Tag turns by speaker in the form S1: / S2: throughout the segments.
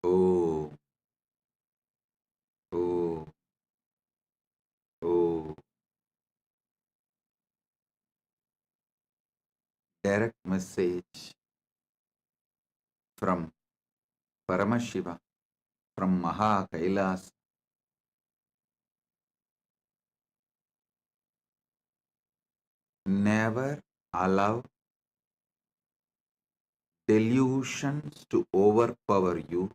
S1: Oh, oh, oh. Direct message from Paramashiva, from Maha KAILASA. Never allow delusions to overpower you.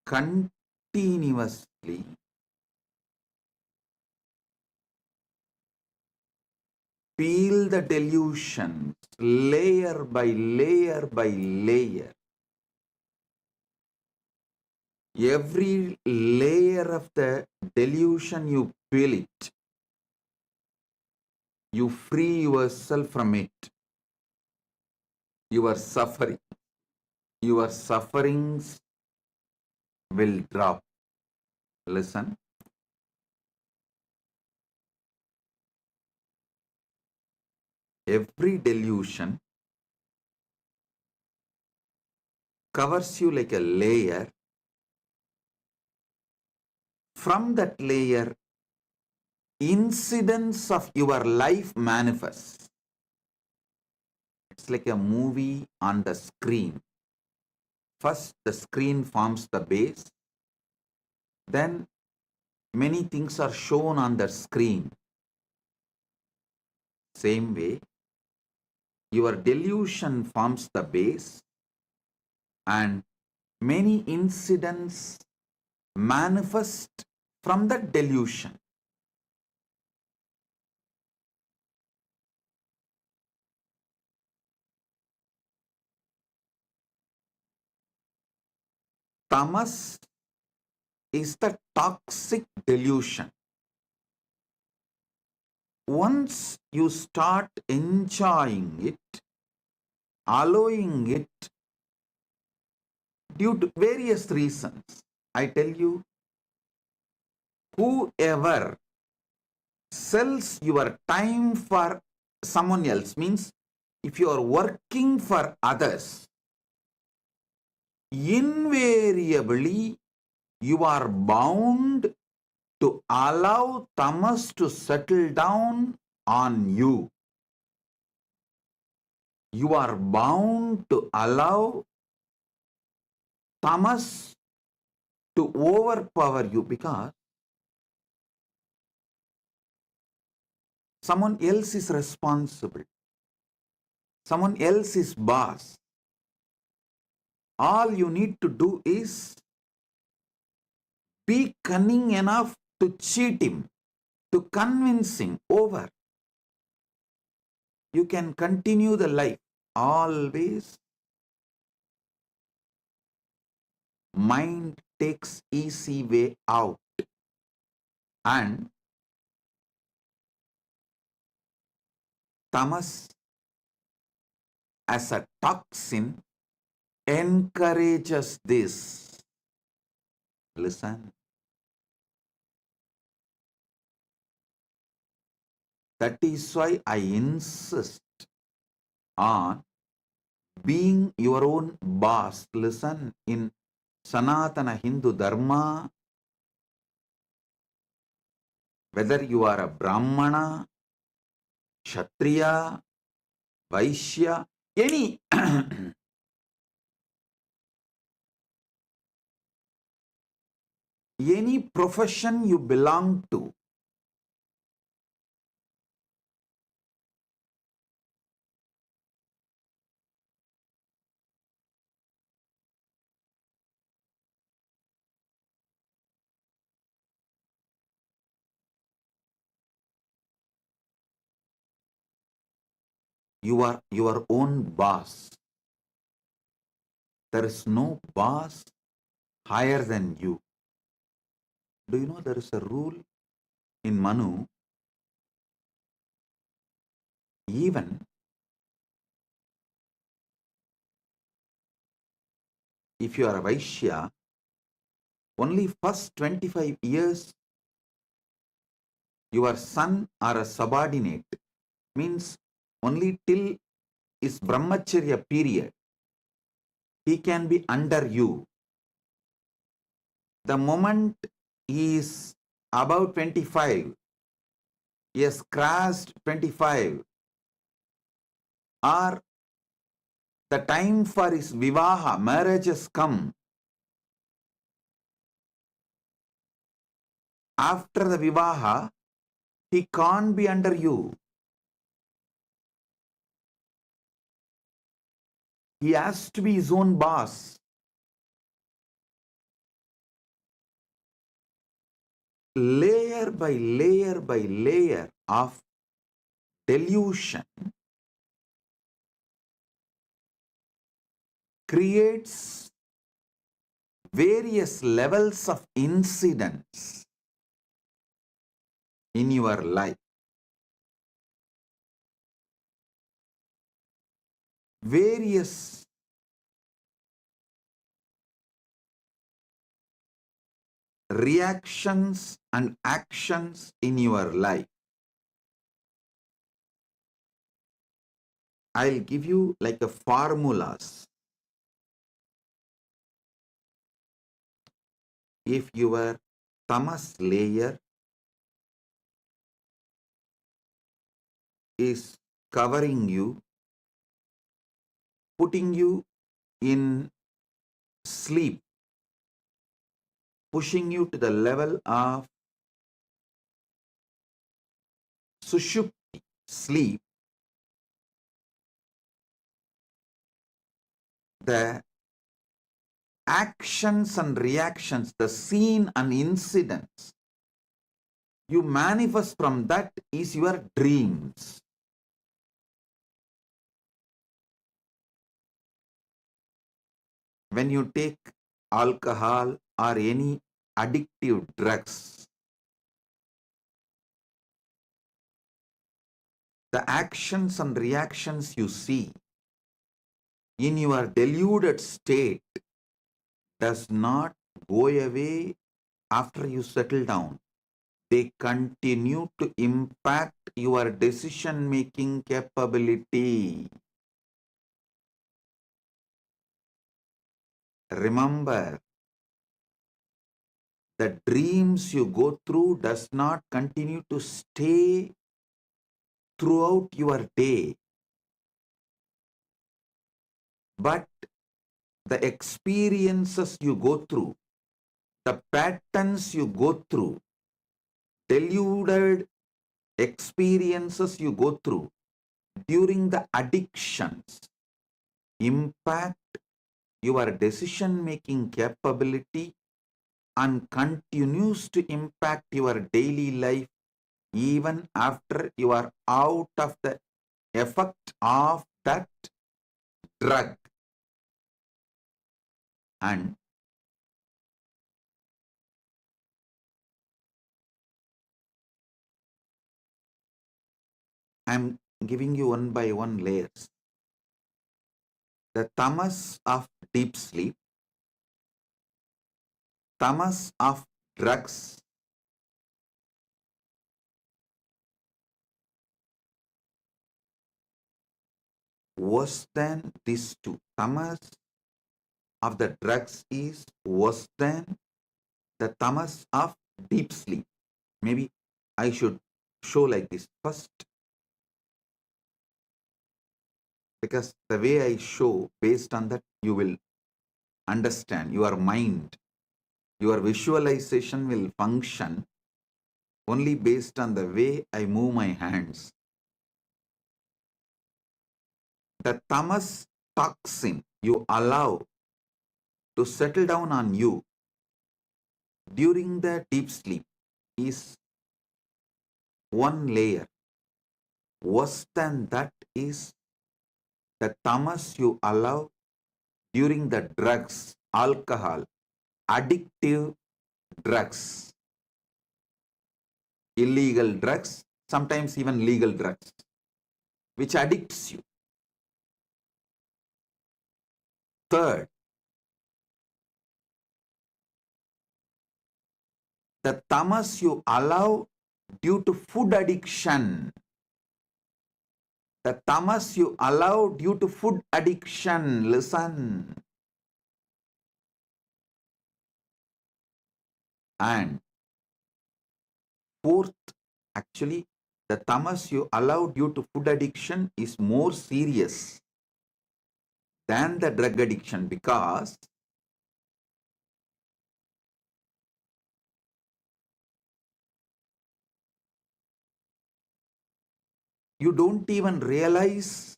S1: Continuously peel the delusions layer by layer by layer. Every layer of the delusion you peel it, you free yourself from it. Your sufferings will drop. Listen. Every delusion covers you like a layer. From that layer, incidents of your life manifest. It's like a movie on the screen. First, the screen forms the base. Then, many things are shown on the screen. Same way, your delusion forms the base, and many incidents manifest from the delusion. Tamas is the toxic delusion. Once you start enjoying it, allowing it due to various reasons, I tell you, whoever sells your time for someone else, means if you are working for others, invariably you are bound to allow tamas to settle down on you. You are bound to allow tamas to overpower you because someone else is responsible. Someone else is boss. All you need to do is be cunning enough to cheat him, to convince him over. You can continue the life. Always mind takes easy way out, and tamas as a toxin encourages this. Listen. That is why I insist on being your own boss. Listen, in Sanatana Hindu Dharma, whether you are a Brahmana, Kshatriya, Vaishya, any any profession you belong to, you are your own boss. There is no boss higher than you. Do you know there is a rule in Manu? Even if you are a Vaishya, only first 25 years your son or a subordinate, means only till is brahmacharya period. he can be under you. The moment he is about 25, he has crossed 25, or the time for his vivaha, marriage has come. After the vivaha, he can't be under you. He has to be his own boss. Layer by layer by layer of delusion creates various levels of incidents in your life. Various reactions and actions in your life. I'll give you like a formulas. If your tamas layer is covering you, putting you in sleep, pushing you to the level of sushupti, sleep, the actions and reactions, the scene and incidents you manifest from that is your dreams. When you take alcohol or any addictive drugs, the actions and reactions you see in your deluded state does not go away after you settle down. They continue to impact your decision-making capability. Remember, the dreams you go through does not continue to stay throughout your day, but the experiences you go through, the patterns you go through, deluded experiences you go through during the addictions impact your decision-making capability and continues to impact your daily life even after you are out of the effect of that drug. And I'm giving you one by one layers. The tamas of deep sleep, tamas of drugs, worse than these two. Tamas of the drugs is worse than the tamas of deep sleep. Maybe I should show like this first, because the way I show, based on that, you will understand. Your mind, your visualization will function only based on the way I move my hands. The tamas toxin you allow to settle down on you during the deep sleep is one layer. Worse than that is the tamas you allow during the drugs, alcohol, addictive drugs, illegal drugs, sometimes even legal drugs, which addicts you. Third, the tamas you allow due to food addiction. The tamas you allow due to food addiction. Listen. And fourth, actually, the tamas you allow due to food addiction is more serious than the drug addiction, because you don't even realize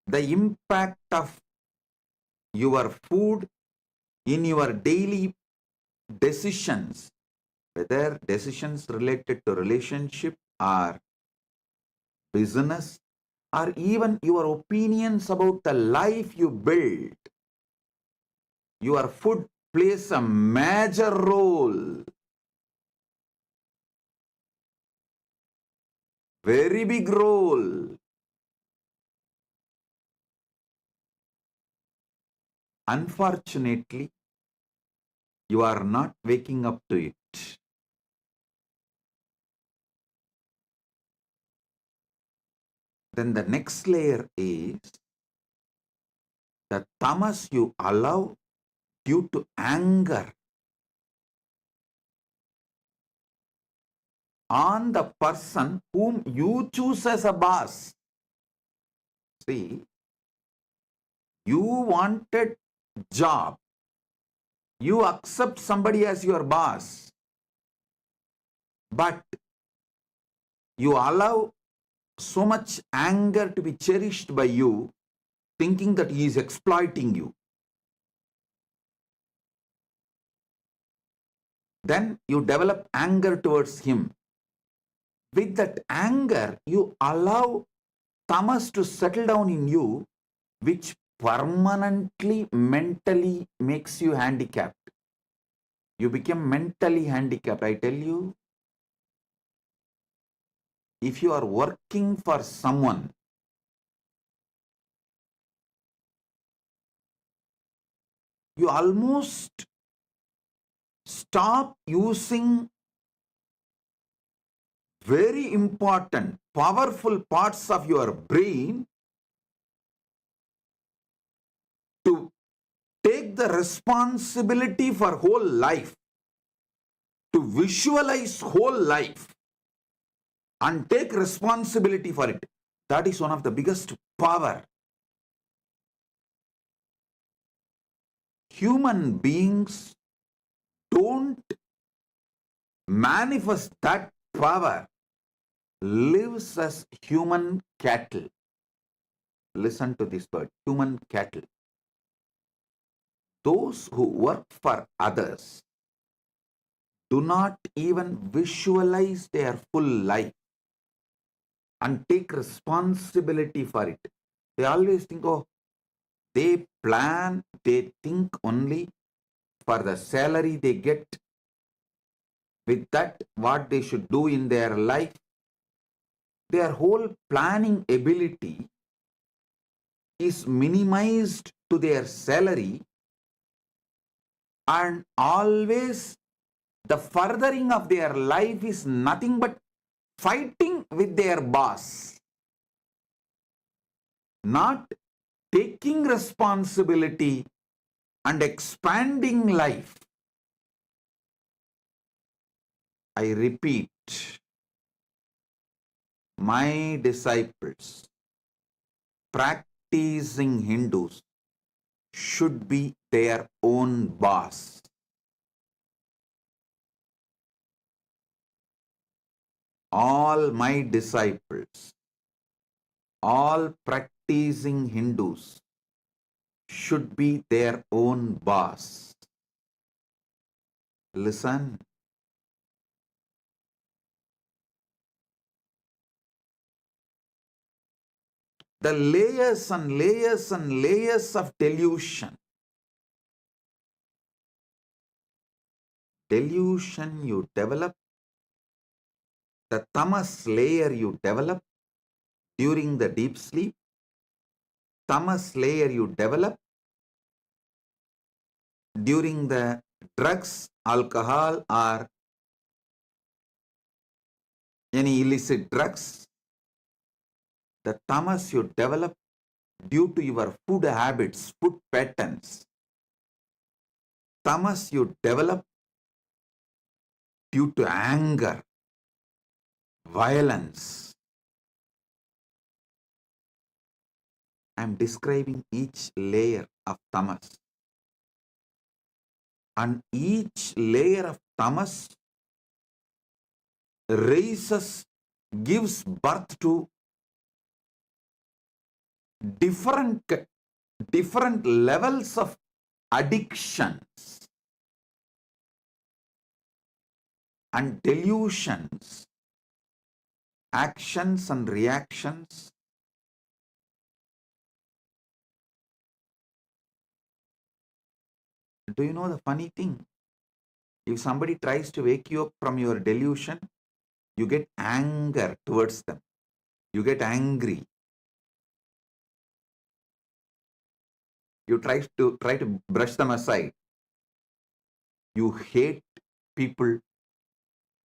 S1: the impact of your food in your daily decisions, whether decisions related to relationship or business, or even your opinions about the life you build. Your food plays a major role, very big role. Unfortunately, you are not waking up to it. Then the next layer is the tamas you allow due to anger on the person whom you choose as a boss. See, you wanted job, you accept somebody as your boss, but you allow so much anger to be cherished by you, thinking that he is exploiting you. Then you develop anger towards him. With that anger, you allow tamas to settle down in you, which permanently mentally makes you handicapped. You become mentally handicapped. I tell you, if you are working for someone, you almost stop using very important, powerful parts of your brain to take the responsibility for whole life, to visualize whole life and take responsibility for it. That is one of the biggest power. Human beings don't manifest that power, lives as human cattle. Listen to this word, human cattle. Those who work for others do not even visualize their full life and take responsibility for it. They always think, oh, they plan, they think only for the salary they get. With that, what they should do in their life, their whole planning ability is minimized to their salary, and always the furthering of their life is nothing but fighting with their boss, not taking responsibility and expanding life. I repeat, my disciples, practicing Hindus, should be their own boss. All my disciples, all practicing Hindus should be their own boss. Listen. The layers and layers and layers of delusion. Delusion you develop, the tamas layer you develop during the deep sleep, tamas layer you develop during the drugs, alcohol, or any illicit drugs, the tamas you develop due to your food habits, food patterns. tamas you develop due to anger, violence. I am describing each layer of tamas. And each layer of tamas raises, gives birth to different levels of addictions and delusions, actions and reactions. Do you know the funny thing? If somebody tries to wake you up from your delusion, you get anger towards them. You get angry. You try to brush them aside. You hate people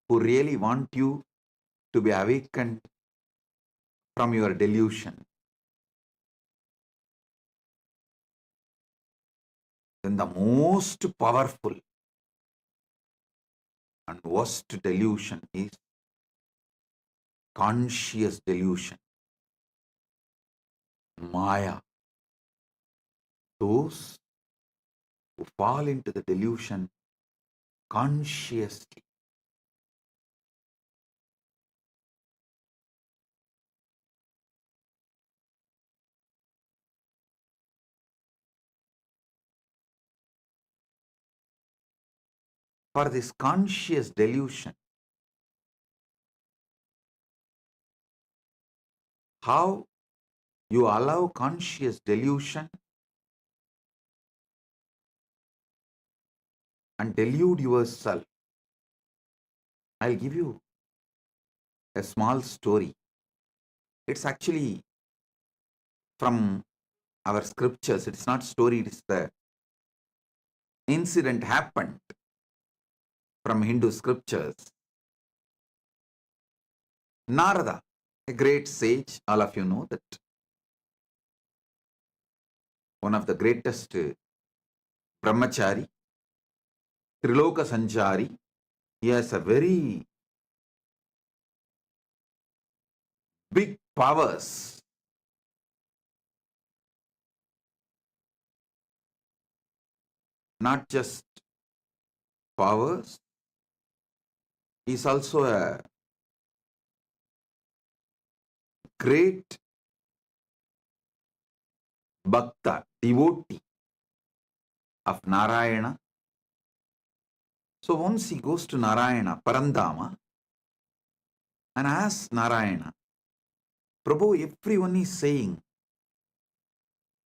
S1: who really want you to be awakened from your delusion. Then the most powerful and worst delusion is conscious delusion. Maya. Those who fall into the delusion consciously. For this conscious delusion, how you allow conscious delusion and delude yourself. I'll give you a small story. It's actually from our scriptures. It's not story, it's the incident happened from Hindu scriptures. Narada, a great sage, all of you know that one of the greatest brahmachari, Triloka Sanchari. He has a very big powers. Not just powers, he's also a great bhakta, devotee of Narayana. So once he goes to Narayana, Parandama, and asks Narayana, Prabhu, everyone is saying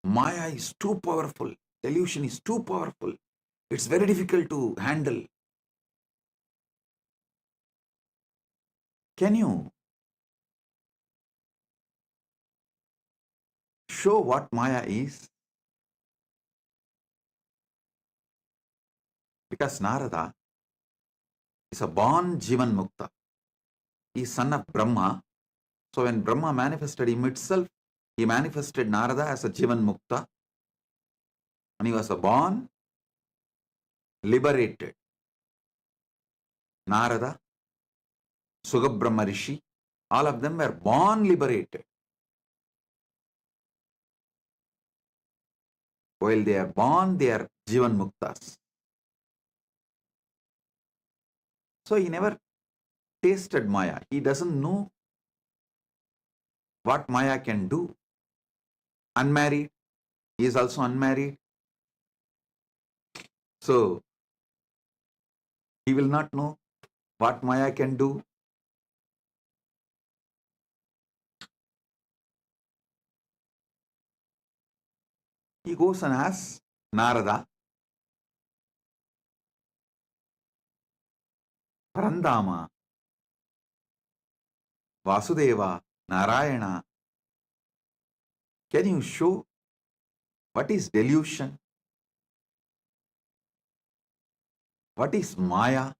S1: Maya is too powerful, delusion is too powerful. It's very difficult to handle. Can you show what Maya is? Because Narada is a born Jivan Mukta. He is son of Brahma. So when Brahma manifested him itself, he manifested Narada as a Jivan Mukta. And he was a born liberated. Narada, Sugabrahma Rishi, all of them were born liberated. While they are born, they are Jivan Muktas. So he never tasted Maya. He doesn't know what Maya can do. Unmarried, he is also unmarried. So he will not know what Maya can do. He goes and asks Narada, Parandama, Vasudeva, Narayana, can you show what is delusion? What is Maya?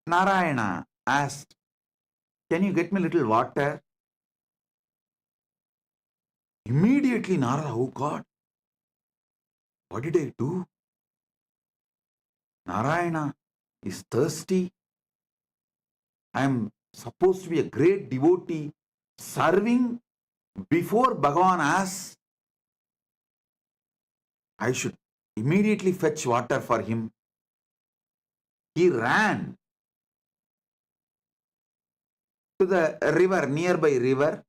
S1: Narayana asked, can you get me a little water? Immediately Narada, oh God, what did I do? Narayana is thirsty. I am supposed to be a great devotee serving before Bhagavan asks. I should immediately fetch water for him. He ran to the river, nearby river.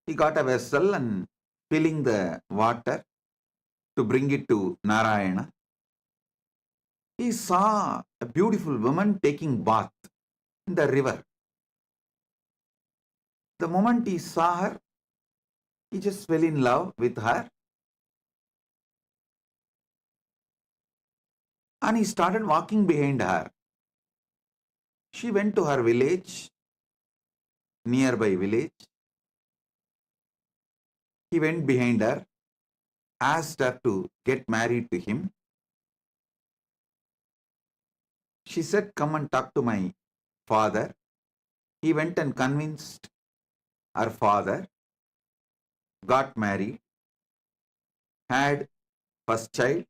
S1: He got a vessel and filling the water to bring it to Narayana. He saw a beautiful woman taking bath in the river. The moment he saw her, he just fell in love with her. And he started walking behind her. She went to her village, nearby village. He went behind her, asked her to get married to him. She said, come and talk to my father. He went and convinced her father, got married, had first child,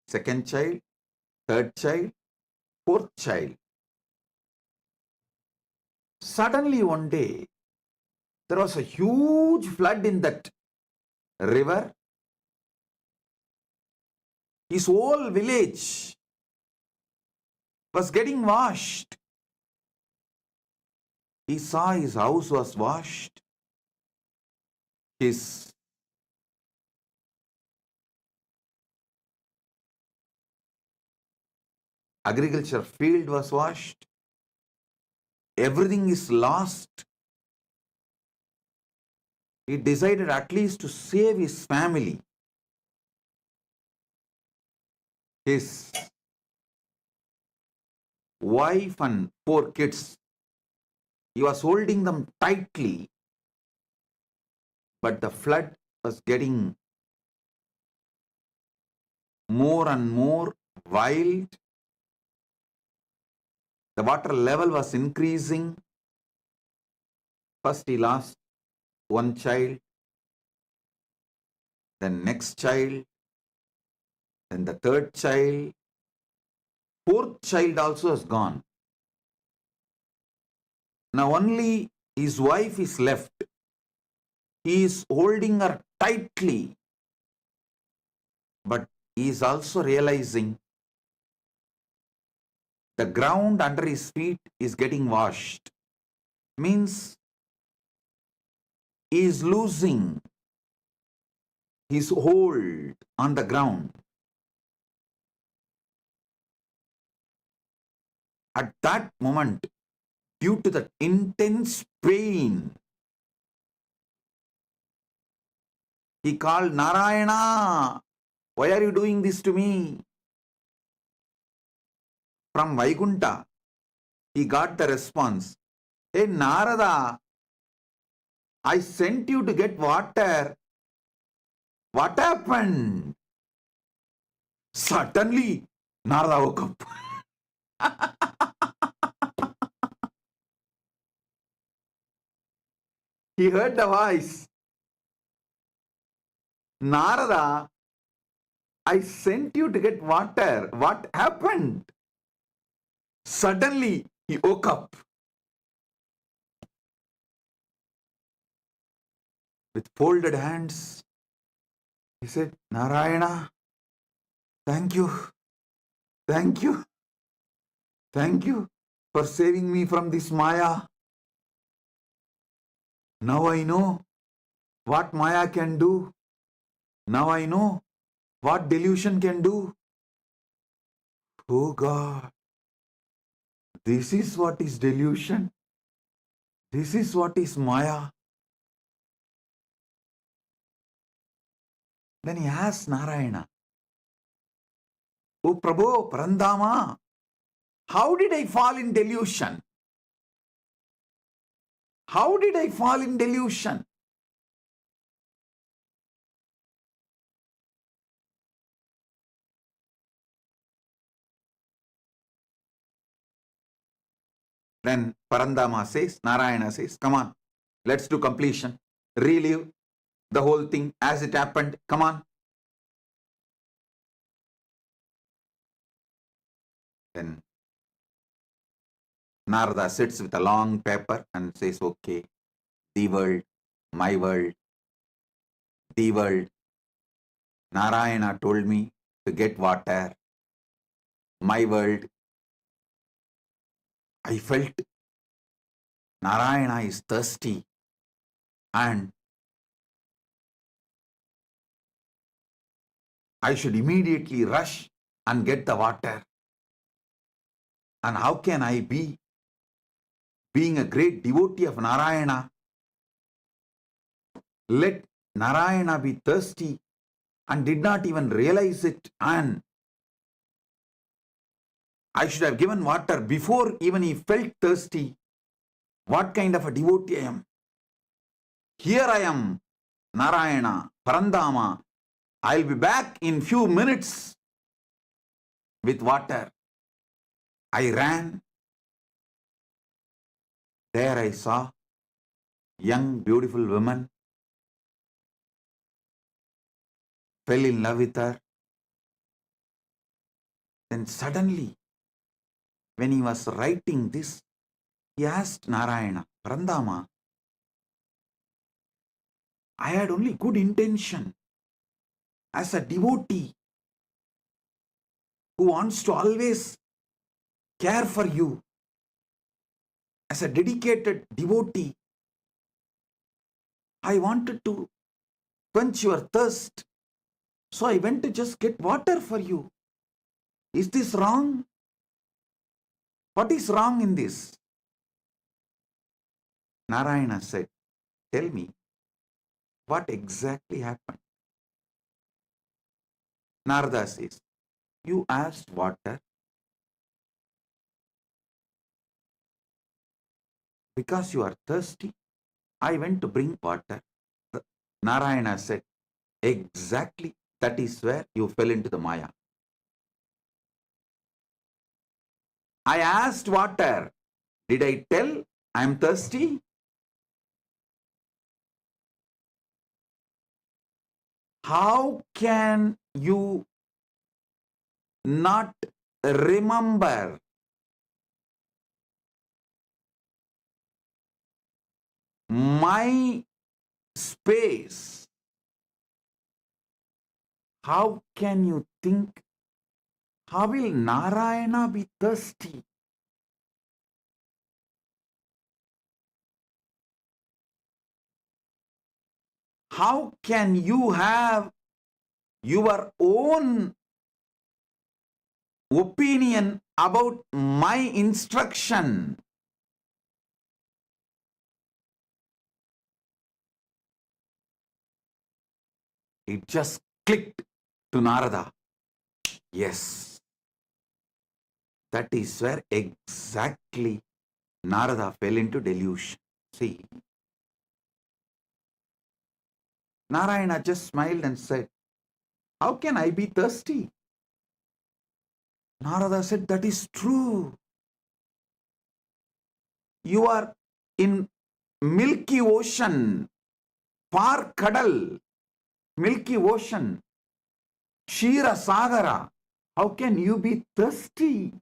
S1: second child, third child, fourth child. Suddenly one day, there was a huge flood in that river. His whole village was getting washed. He saw his house was washed. His agriculture field was washed. Everything is lost. He decided at least to save his family. His wife and 4 kids. He was holding them tightly, but the flood was getting more and more wild. The water level was increasing. First he lost one child, then next child, then the third child. 4th child also is gone. Now only his wife is left. He is holding her tightly, but he is also realizing the ground under his feet is getting washed. Means he is losing his hold on the ground. At that moment, due to the intense pain, he called Narayana, why are you doing this to me? From Vaikunta, he got the response, hey Narada, I sent you to get water. What happened? Suddenly, Narada woke up. He heard the voice. Narada, I sent you to get water. What happened? Suddenly, he woke up. With folded hands, he said, Narayana, thank you, thank you, thank you for saving me from this Maya. Now I know what Maya can do. Now I know what delusion can do. Oh God, this is what is delusion. This is what is Maya. Then he asked Narayana, Oh Prabhu, Parandama, how did I fall in delusion? How did I fall in delusion? Then Parandama says, Narayana says, come on, Let's do completion. Relive the whole thing as it happened. Come on. Then Narada sits with a long paper and says, okay, the world, my world, the world. Narayana told me to get water. My world. I felt Narayana is thirsty and I should immediately rush and get the water. And how can I be, being a great devotee of Narayana, let Narayana be thirsty and did not even realize it, and I should have given water before even he felt thirsty. What kind of a devotee I am? Here I am, Narayana, Parandama. I'll be back in few minutes with water. I ran. There I saw young, beautiful woman, fell in love with her. Then suddenly, when he was writing this, he asked Narayana, Parandama, I had only good intention as a devotee who wants to always care for you. As a dedicated devotee, I wanted to quench your thirst. So I went to just get water for you. Is this wrong? What is wrong in this? Narayana said, tell me, what exactly happened? Narada says, you asked water because you are thirsty. I went to bring water. Narayana said, exactly, that is where you fell into the Maya. I asked water. Did I tell I am thirsty? How can you not remember my space? How can you think, how will Narayana be thirsty? How can you have your own opinion about my instruction? It just clicked to Narada. Yes, that is where exactly Narada fell into delusion. See, Narayana just smiled and said, how can I be thirsty? Narada said, that is true. You are in Milky Ocean, far Kadal, Milky Ocean, Shira Sagara. How can you be thirsty?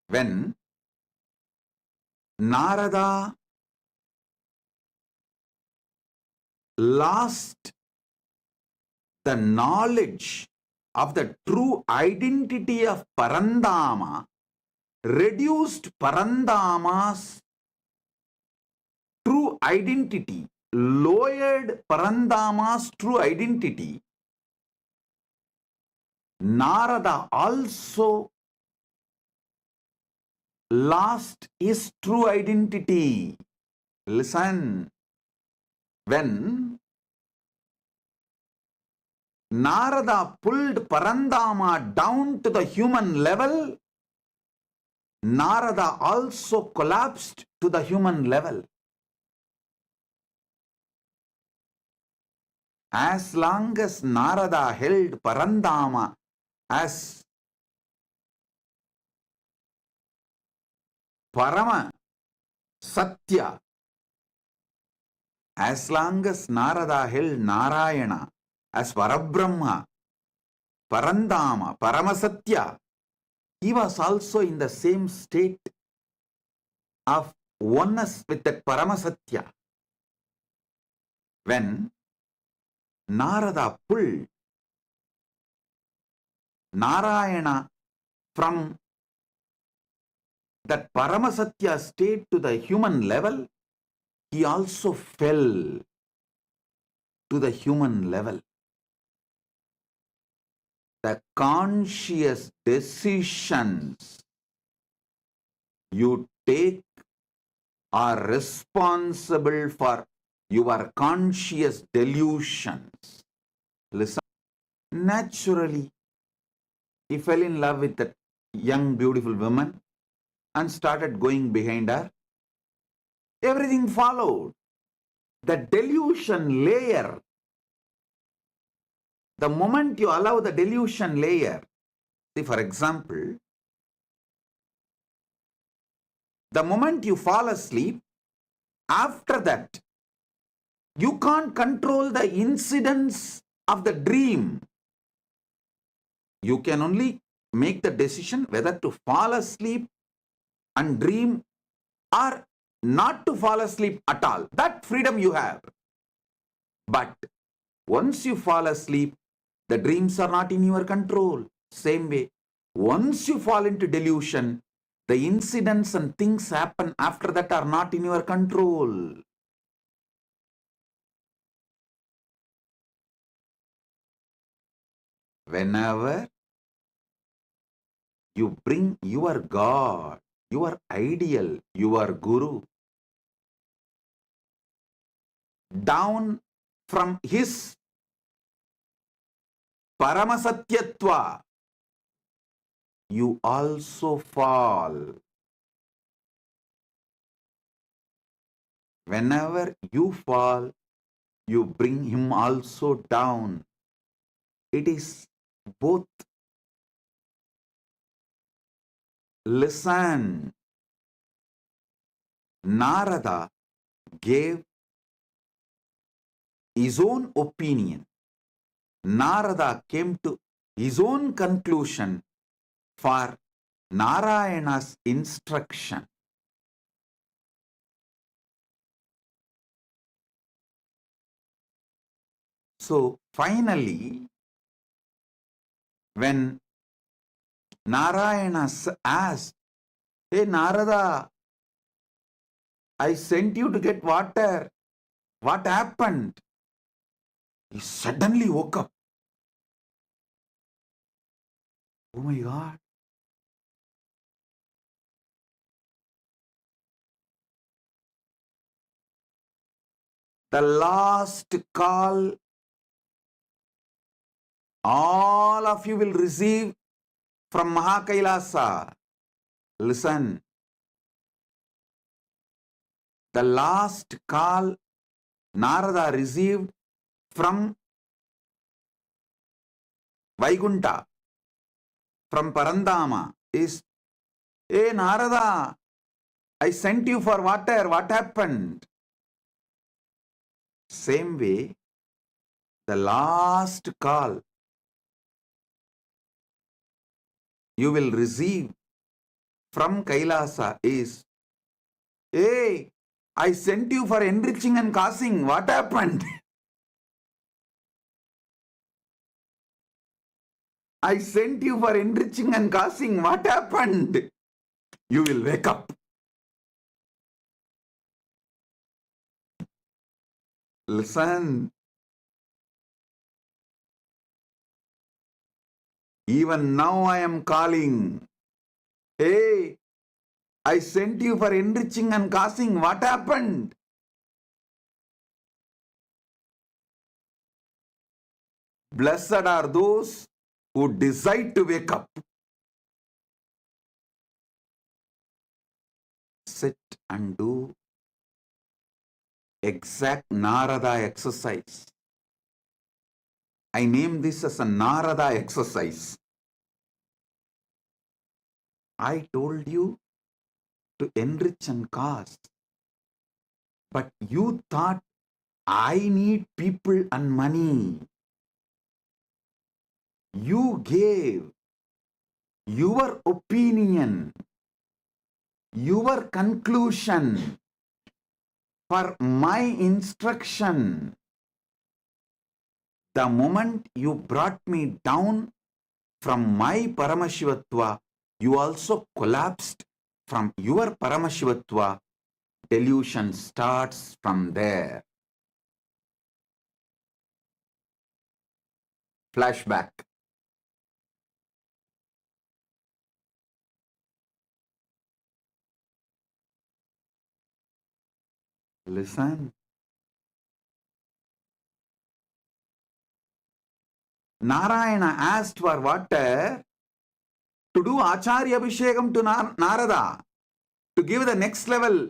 S1: When Narada lost the knowledge of the true identity of Parandama, reduced Parandama's true identity, lowered Parandama's true identity, Narada also lost his true identity. Listen, when Narada pulled Parandama down to the human level, Narada also collapsed to the human level. As long as Narada held Parandama as Parama Satya, as long as Narada held Narayana as Parabrahma, Parandama, Paramasatya, he was also in the same state of oneness with that Paramasatya. When Narada pulled Narayana from that Paramasatya state to the human level, he also fell to the human level. The conscious decisions you take are responsible for your conscious delusions. Listen, naturally, he fell in love with that young, beautiful woman and started going behind her. Everything followed. The delusion layer, the moment you allow the delusion layer, see, for example, the moment you fall asleep, after that, you can't control the incidents of the dream. You can only make the decision whether to fall asleep and dream or not to fall asleep at all. That freedom you have. But once you fall asleep, the dreams are not in your control. Same way, once you fall into delusion, the incidents and things happen after that are not in your control. Whenever you bring your God, your ideal, your Guru down from his Paramasatyatva, you also fall. Whenever you fall, you bring him also down. It is both. Listen, Narada gave his own opinion. Narada came to his own conclusion for Narayana's instruction. So finally, when Narayana asked, "Hey Narada, I sent you to get water. What happened?" He suddenly woke up. Oh my God. The last call all of you will receive from KAILASA. Listen. The last call Narada received from Vaikunta, from Parandama is, "Hey Narada, I sent you for water. What happened?" Same way, the last call you will receive from KAILASA is, "Hey, I sent you for enriching and causing. What happened?" I sent you for enriching and causing. What happened? You will wake up. Listen. Even now I am calling. Hey, I sent you for enriching and causing. What happened? Blessed are those who decide to wake up. sit and do exact Narada exercise. I name this as a Narada exercise. I told you to enrich and cause, but you thought I need people and money. You gave your opinion, your conclusion for my instruction. The moment you brought me down from my Paramashivatva, you also collapsed from your Paramashivatva. Delusion starts from there. Flashback. Listen. Narayana asked for water to do acharya abhishekam to Narada, to give the next level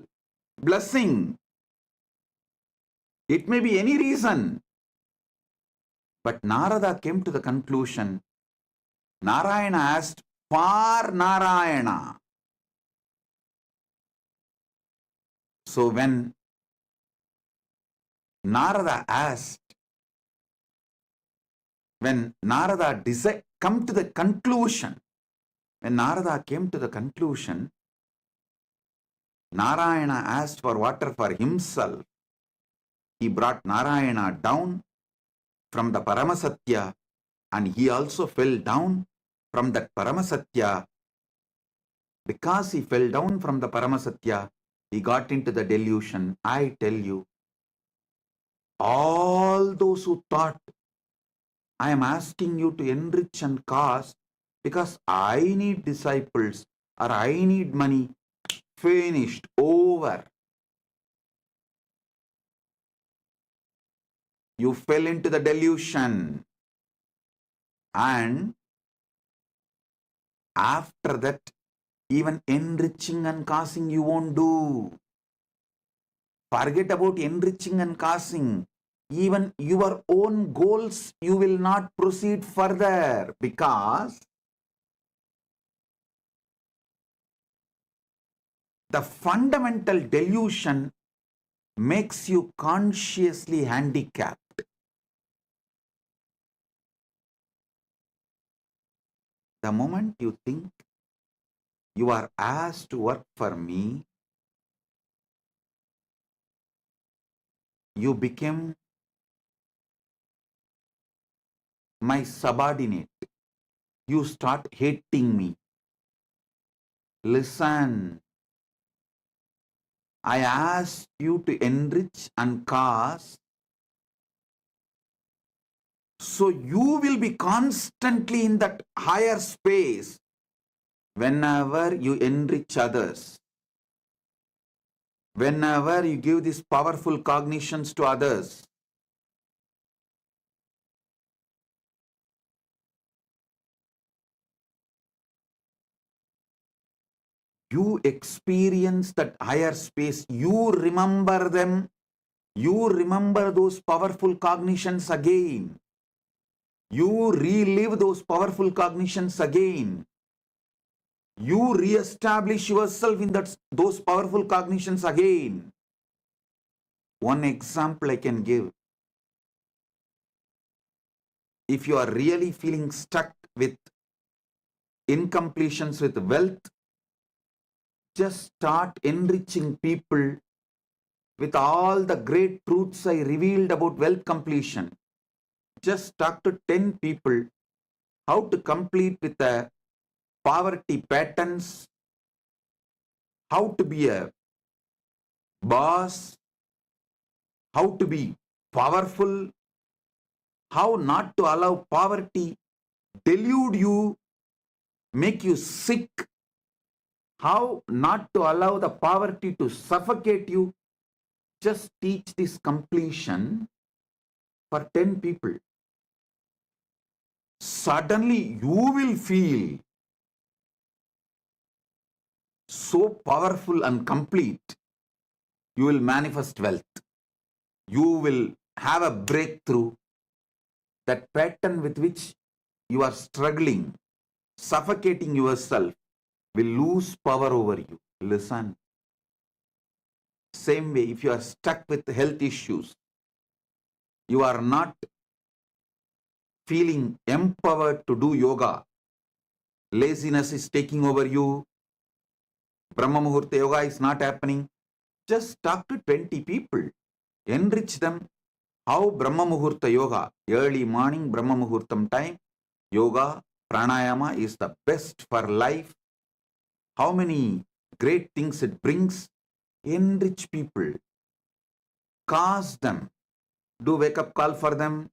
S1: blessing. It may be any reason. But Narada came to the conclusion, Narayana asked for Narayana. So when Narada asked, when Narada come to the conclusion, when Narada came to the conclusion, Narayana asked for water for himself. He brought Narayana down from the Paramasatya, and he also fell down from that Paramasatya. Because he fell down from the Paramasatya, he got into the delusion. I tell you, all those who thought, I am asking you to enrich and cause because I need disciples or I need money, finished, over. You fell into the delusion. And after that, even enriching and causing you won't do. Forget about enriching and causing. Even your own goals, you will not proceed further because the fundamental delusion makes you consciously handicapped. The moment you think you are asked to work for me, you become my subordinate. You start hating me. Listen, I asked you to enrich and cause, so you will be constantly in that higher space whenever you enrich others, whenever you give these powerful cognitions to others. You experience that higher space, you remember them, you remember those powerful cognitions again. You relive those powerful cognitions again. You re-establish yourself in those powerful cognitions again. One example I can give. If you are really feeling stuck with incompletions with wealth, just start enriching people with all the great truths I revealed about wealth completion. Just talk to 10 people how to complete with the poverty patterns, how to be a boss, how to be powerful, how not to allow poverty delude you, make you sick, how not to allow the poverty to suffocate you. Just teach this completion for 10 people. Suddenly you will feel so powerful and complete, you will manifest wealth. You will have a breakthrough. That pattern with which you are struggling, suffocating yourself, will lose power over you. Listen. Same way, if you are stuck with health issues, you are not feeling empowered to do yoga, laziness is taking over you, Brahma Muhurta yoga is not happening, just talk to 20 people, enrich them. How Brahma Muhurta yoga, early morning Brahma Muhurtam time, yoga, pranayama is the best for life. How many great things it brings. Enrich people, cause them, do wake up call for them,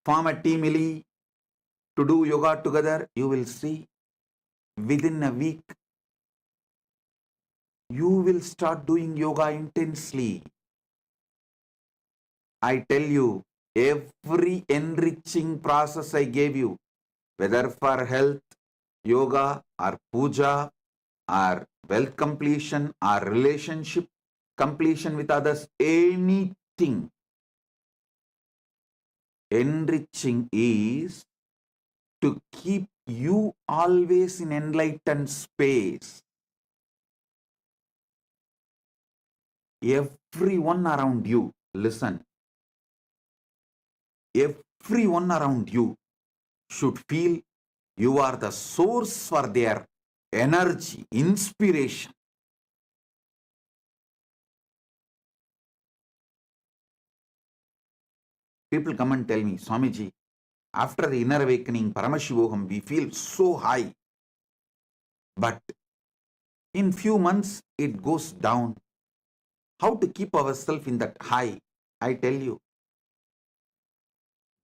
S1: form a team to do yoga together. You will see within a week, you will start doing yoga intensely. I tell you, every enriching process I gave you, whether for health, yoga, or puja, or wealth completion, or relationship completion with others, anything, enriching is to keep you always in enlightened space. Everyone around you, listen, everyone around you should feel you are the source for their energy, inspiration. People come and tell me, Swamiji, after the inner awakening, Paramashivoham, we feel so high. But in few months, it goes down. How to keep ourselves in that high? I tell you,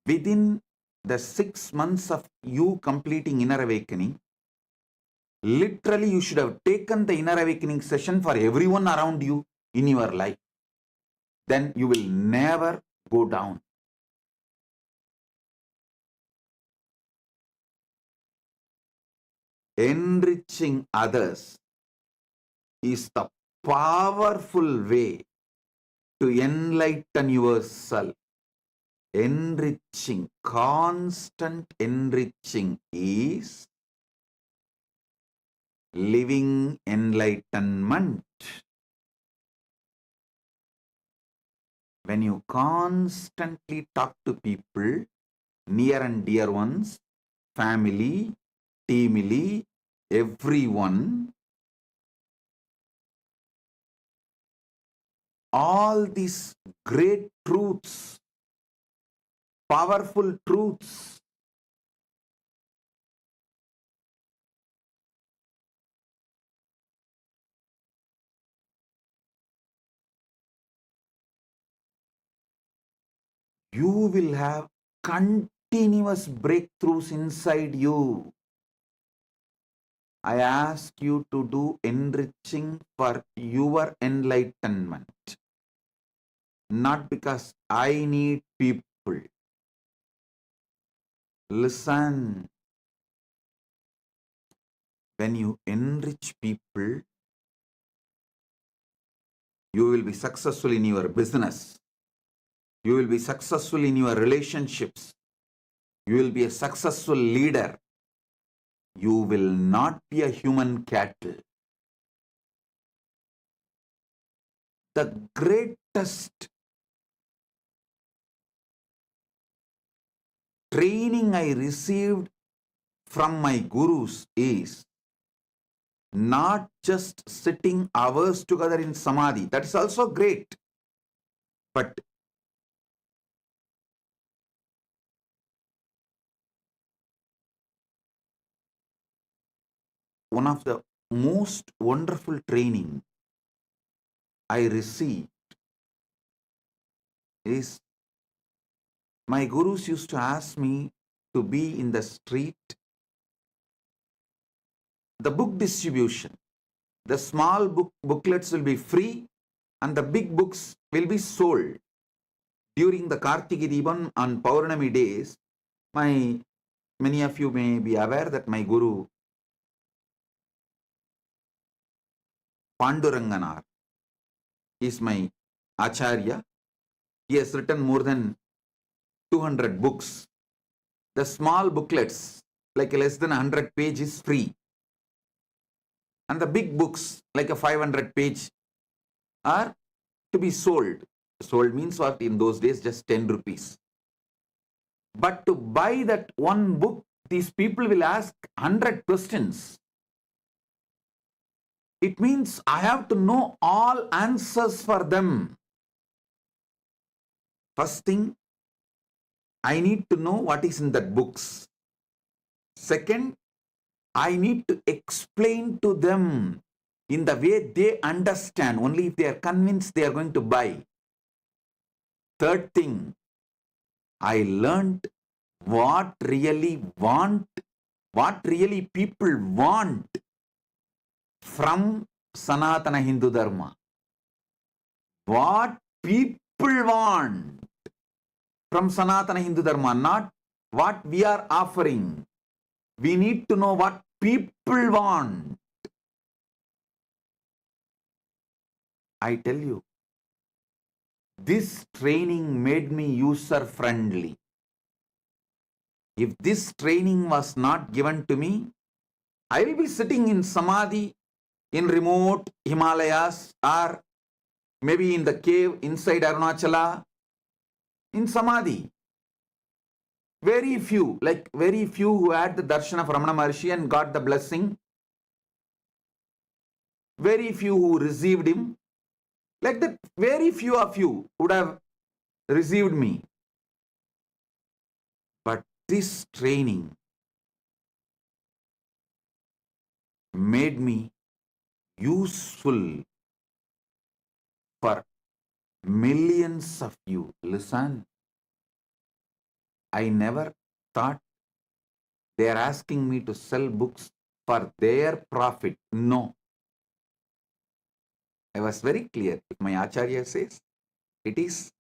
S1: within the 6 months of you completing inner awakening, literally you should have taken the inner awakening session for everyone around you in your life. Then you will never go down. Enriching others is the powerful way to enlighten yourself. Enriching, constant enriching is living enlightenment. When you constantly talk to people, near and dear ones, family, teamily, everyone, all these great truths, powerful truths, you will have continuous breakthroughs inside you. I ask you to do enriching for your enlightenment, not because I need people. Listen, when you enrich people, you will be successful in your business. You will be successful in your relationships. You will be a successful leader. You will not be a human cattle. The greatest training I received from my gurus is not just sitting hours together in samadhi. That is also great. But one of the most wonderful training I received is my gurus used to ask me to be in the street, the book distribution. The small booklets will be free and the big books will be sold. During the Kartiki Deepam on Paurnami days, many of you may be aware that my guru Panduranganar. He is my acharya. He has written more than 200 books. The small booklets, like less than 100 pages, free. And the big books, like a 500 page, are to be sold. Sold means what? In those days, just 10 rupees. But to buy that one book, these people will ask 100 questions. It means I have to know all answers for them. First thing, I need to know what is in that books. Second, I need to explain to them in the way they understand. Only if they are convinced, they are going to buy. Third thing, I learned what really people want from Sanatana Hindu Dharma. What people want from Sanatana Hindu Dharma, not what we are offering. We need to know what people want. I tell you, this training made me user friendly. If this training was not given to me, I will be sitting in Samadhi in remote Himalayas or maybe in the cave inside Arunachala in Samadhi. Very few who had the darshan of Ramana Maharshi and got the blessing. Very few who received him. Like that, very few of you would have received me. But this training made me useful for millions of you. Listen, I never thought they are asking me to sell books for their profit. No. I was very clear. If my acharya says, it is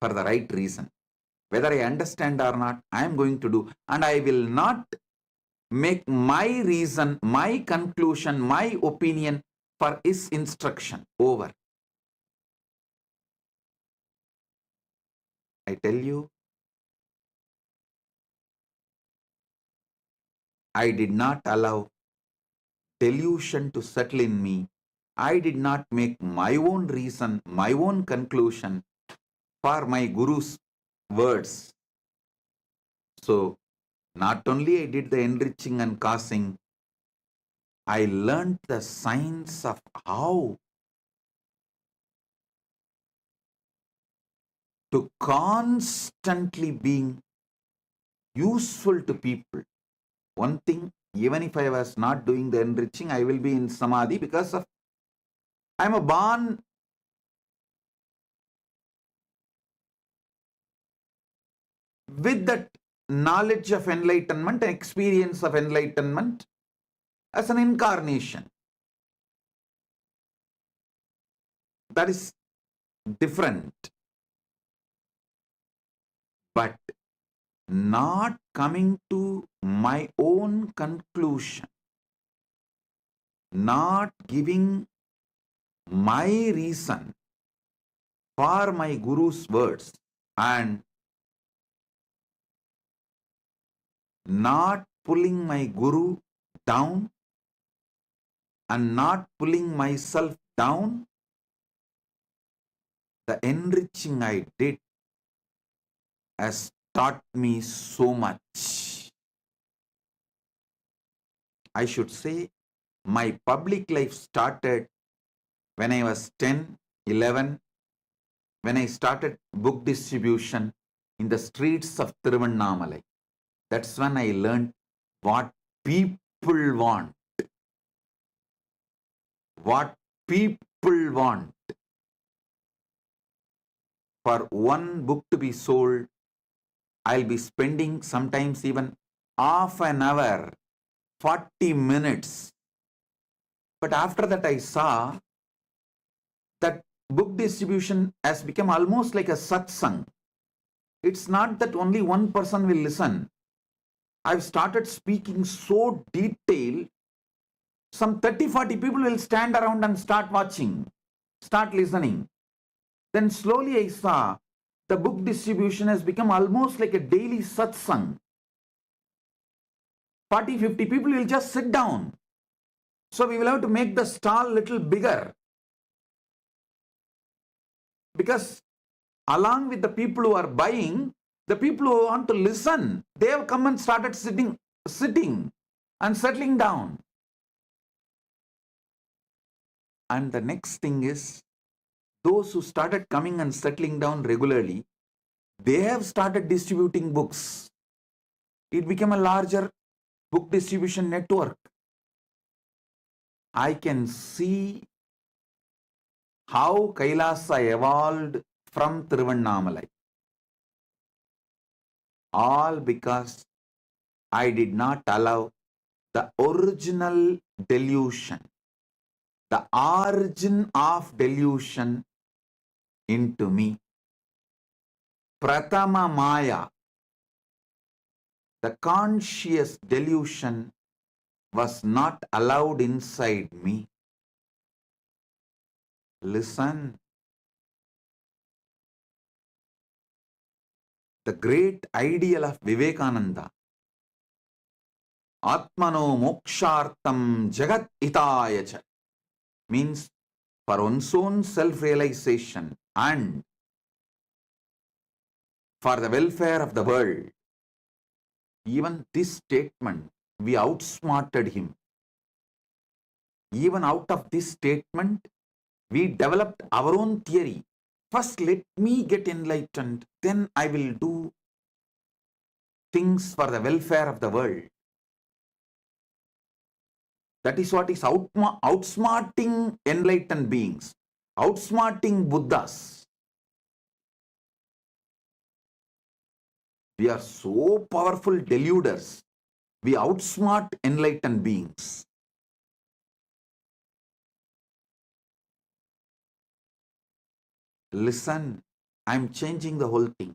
S1: for the right reason. Whether I understand or not, I am going to do. And I will not make my reason, my conclusion, my opinion for his instruction. Over. I tell you, I did not allow delusion to settle in me. I did not make my own reason, my own conclusion for my Guru's words. So, not only I did the enriching and causing, I learned the science of how to constantly being useful to people. One thing, even if I was not doing the enriching, I will be in Samadhi because of I am a born with that knowledge of enlightenment and experience of enlightenment as an incarnation. That is different. But not coming to my own conclusion, not giving my reason for my Guru's words, and not pulling my Guru down and not pulling myself down, the enriching I did has taught me so much. I should say my public life started when I was 10, 11, when I started book distribution in the streets of Tiruvannamalai. That's when I learned what people want. What people want. For one book to be sold, I'll be spending sometimes even half an hour, 40 minutes. But after that, I saw that book distribution has become almost like a satsang. It's not that only one person will listen. I've started speaking so detailed Some 30, 40 people will stand around and start watching, start listening. Then slowly I saw the book distribution has become almost like a daily satsang. 40, 50 people will just sit down. So we will have to make the stall little bigger. Because along with the people who are buying, the people who want to listen, they have come and started sitting and settling down. And the next thing is, those who started coming and settling down regularly, they have started distributing books. It became a larger book distribution network. I can see how KAILASA evolved from Tiruvannamalai. All because I did not allow the original delusion, the origin of delusion into me. Pratama Maya, the conscious delusion, was not allowed inside me. Listen. The great ideal of Vivekananda, Atmano mokshartam jagat itayacha, means for one's own self-realization and for the welfare of the world. Even this statement, we outsmarted him. Even out of this statement, we developed our own theory. First, let me get enlightened, then I will do things for the welfare of the world. That is what is outsmarting enlightened beings, outsmarting Buddhas. We are so powerful deluders. We outsmart enlightened beings. Listen, I'm changing the whole thing.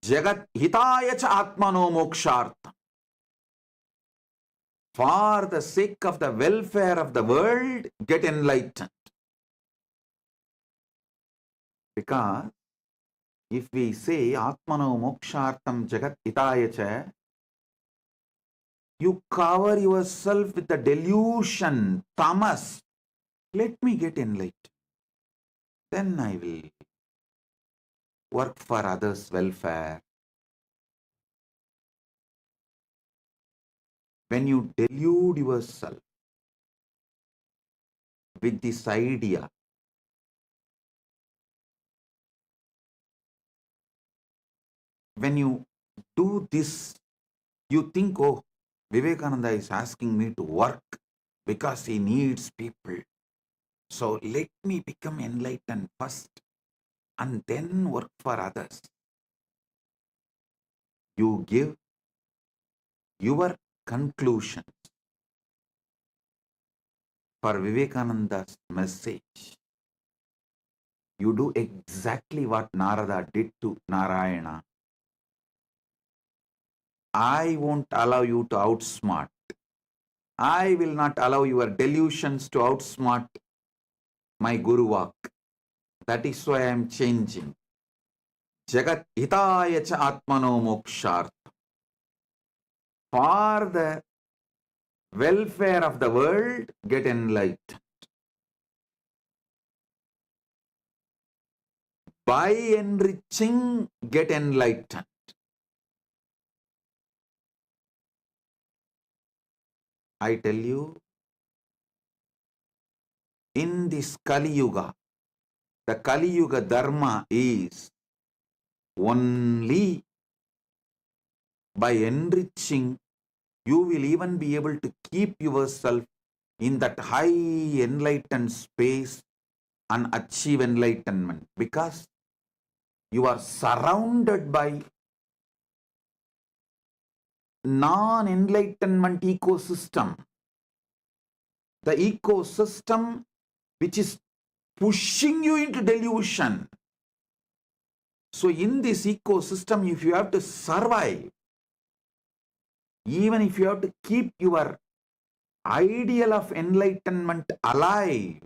S1: Jagat hitaya cha atmano mokshartha. For the sake of the welfare of the world, get enlightened. Because if we say atmano mokshartam jagat hitaya cha, you cover yourself with the delusion, tamas. Let me get enlightened. Then I will work for others' welfare. When you delude yourself with this idea, when you do this, you think, oh, Vivekananda is asking me to work because he needs people. So let me become enlightened first and then work for others. You give your conclusions for Vivekananda's message. You do exactly what Narada did to Narayana. I won't allow you to outsmart. I will not allow your delusions to outsmart my Guru Vak. That is why I am changing. Jagat hitaya cha atmano mokshartha. For the welfare of the world, get enlightened. By enriching, get enlightened. I tell you, in this Kali Yuga, the Kali Yuga Dharma is only by enriching, you will even be able to keep yourself in that high enlightened space and achieve enlightenment, because you are surrounded by non-enlightenment ecosystem. The ecosystem which is pushing you into delusion. So in this ecosystem, if you have to survive, even if you have to keep your ideal of enlightenment alive,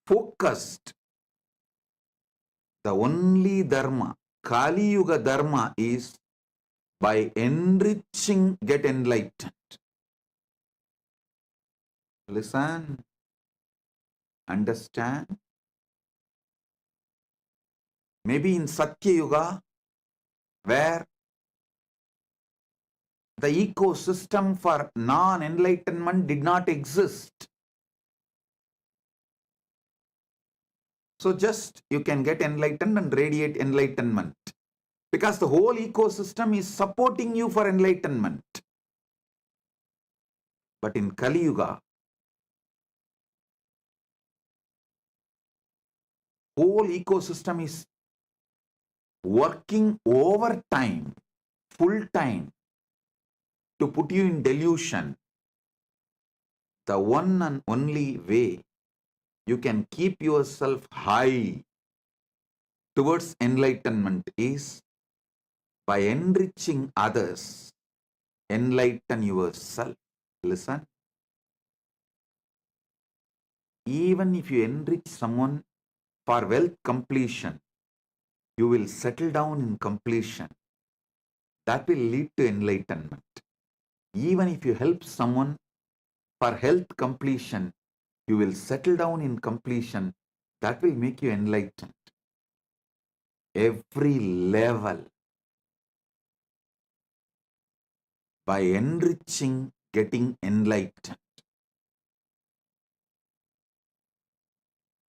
S1: focused. The only dharma, Kali Yuga dharma, is by enriching, get enlightened. Listen, understand. Maybe in Satya Yuga, where the ecosystem for non-enlightenment did not exist. So just you can get enlightened and radiate enlightenment. Because the whole ecosystem is supporting you for enlightenment. But in Kali Yuga, whole ecosystem is working overtime, full time, to put you in delusion. The one and only way you can keep yourself high towards enlightenment is by enriching others. Enlighten yourself. Listen. Even if you enrich someone for wealth completion, you will settle down in completion. That will lead to enlightenment. Even if you help someone for health completion, you will settle down in completion. That will make you enlightened. Every level, by enriching, getting enlightened.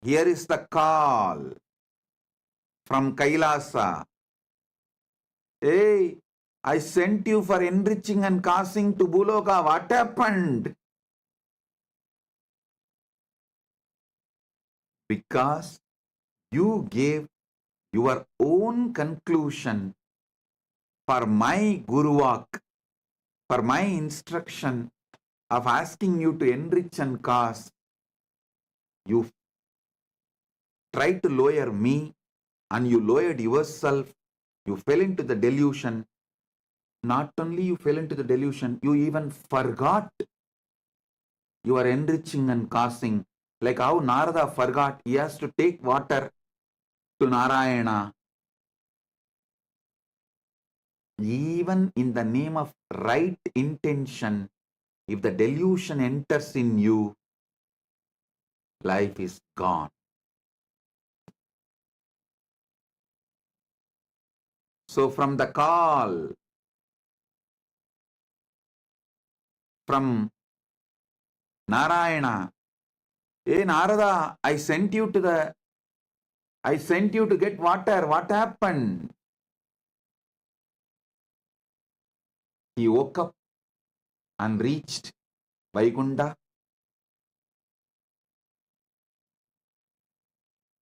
S1: Here is the call from KAILASA. Hey, I sent you for enriching and causing to Buloka. What happened? Because you gave your own conclusion for my Guruvak, for my instruction of asking you to enrich and cause. You tried to lower me and you lowered yourself. You fell into the delusion. Not only you fell into the delusion, you even forgot you are enriching and causing. Like how Narada forgot he has to take water to Narayana. Even in the name of right intention, if the delusion enters in you, life is gone. So from the call from Narayana, hey Narada, I sent you to get water. What happened? He woke up and reached Vaikunta.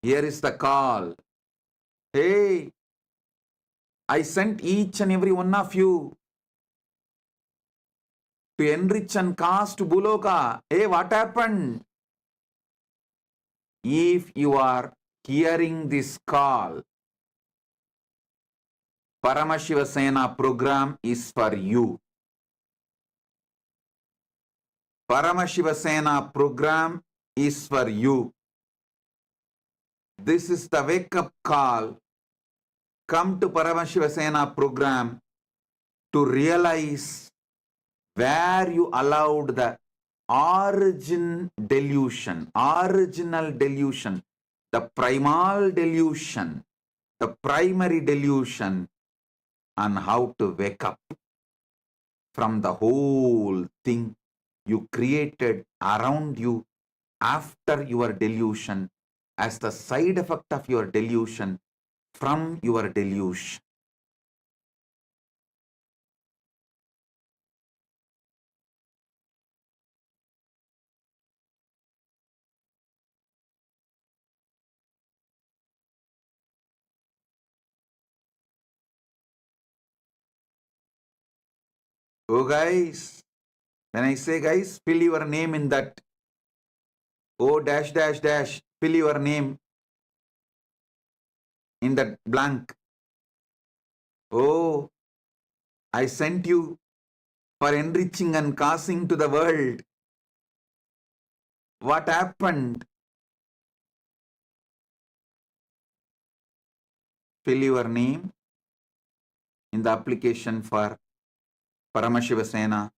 S1: Here is the call. Hey, I sent each and every one of you to enrich and cast Buloka. Hey, what happened? If you are hearing this call, Paramashiva Sena program is for you. Paramashiva Sena program is for you. This is the wake-up call. Come to Paramashiva Sena program to realize where you allowed the original delusion, the primal delusion, the primary delusion, and how to wake up from the whole thing you created around you after your delusion as the side effect of your delusion from your delusion. Oh guys, when I say guys, fill your name in that. Oh dash dash dash, fill your name in that blank. Oh, I sent you for enriching and causing to the world. What happened? Fill your name in the application for Paramashiva Sena.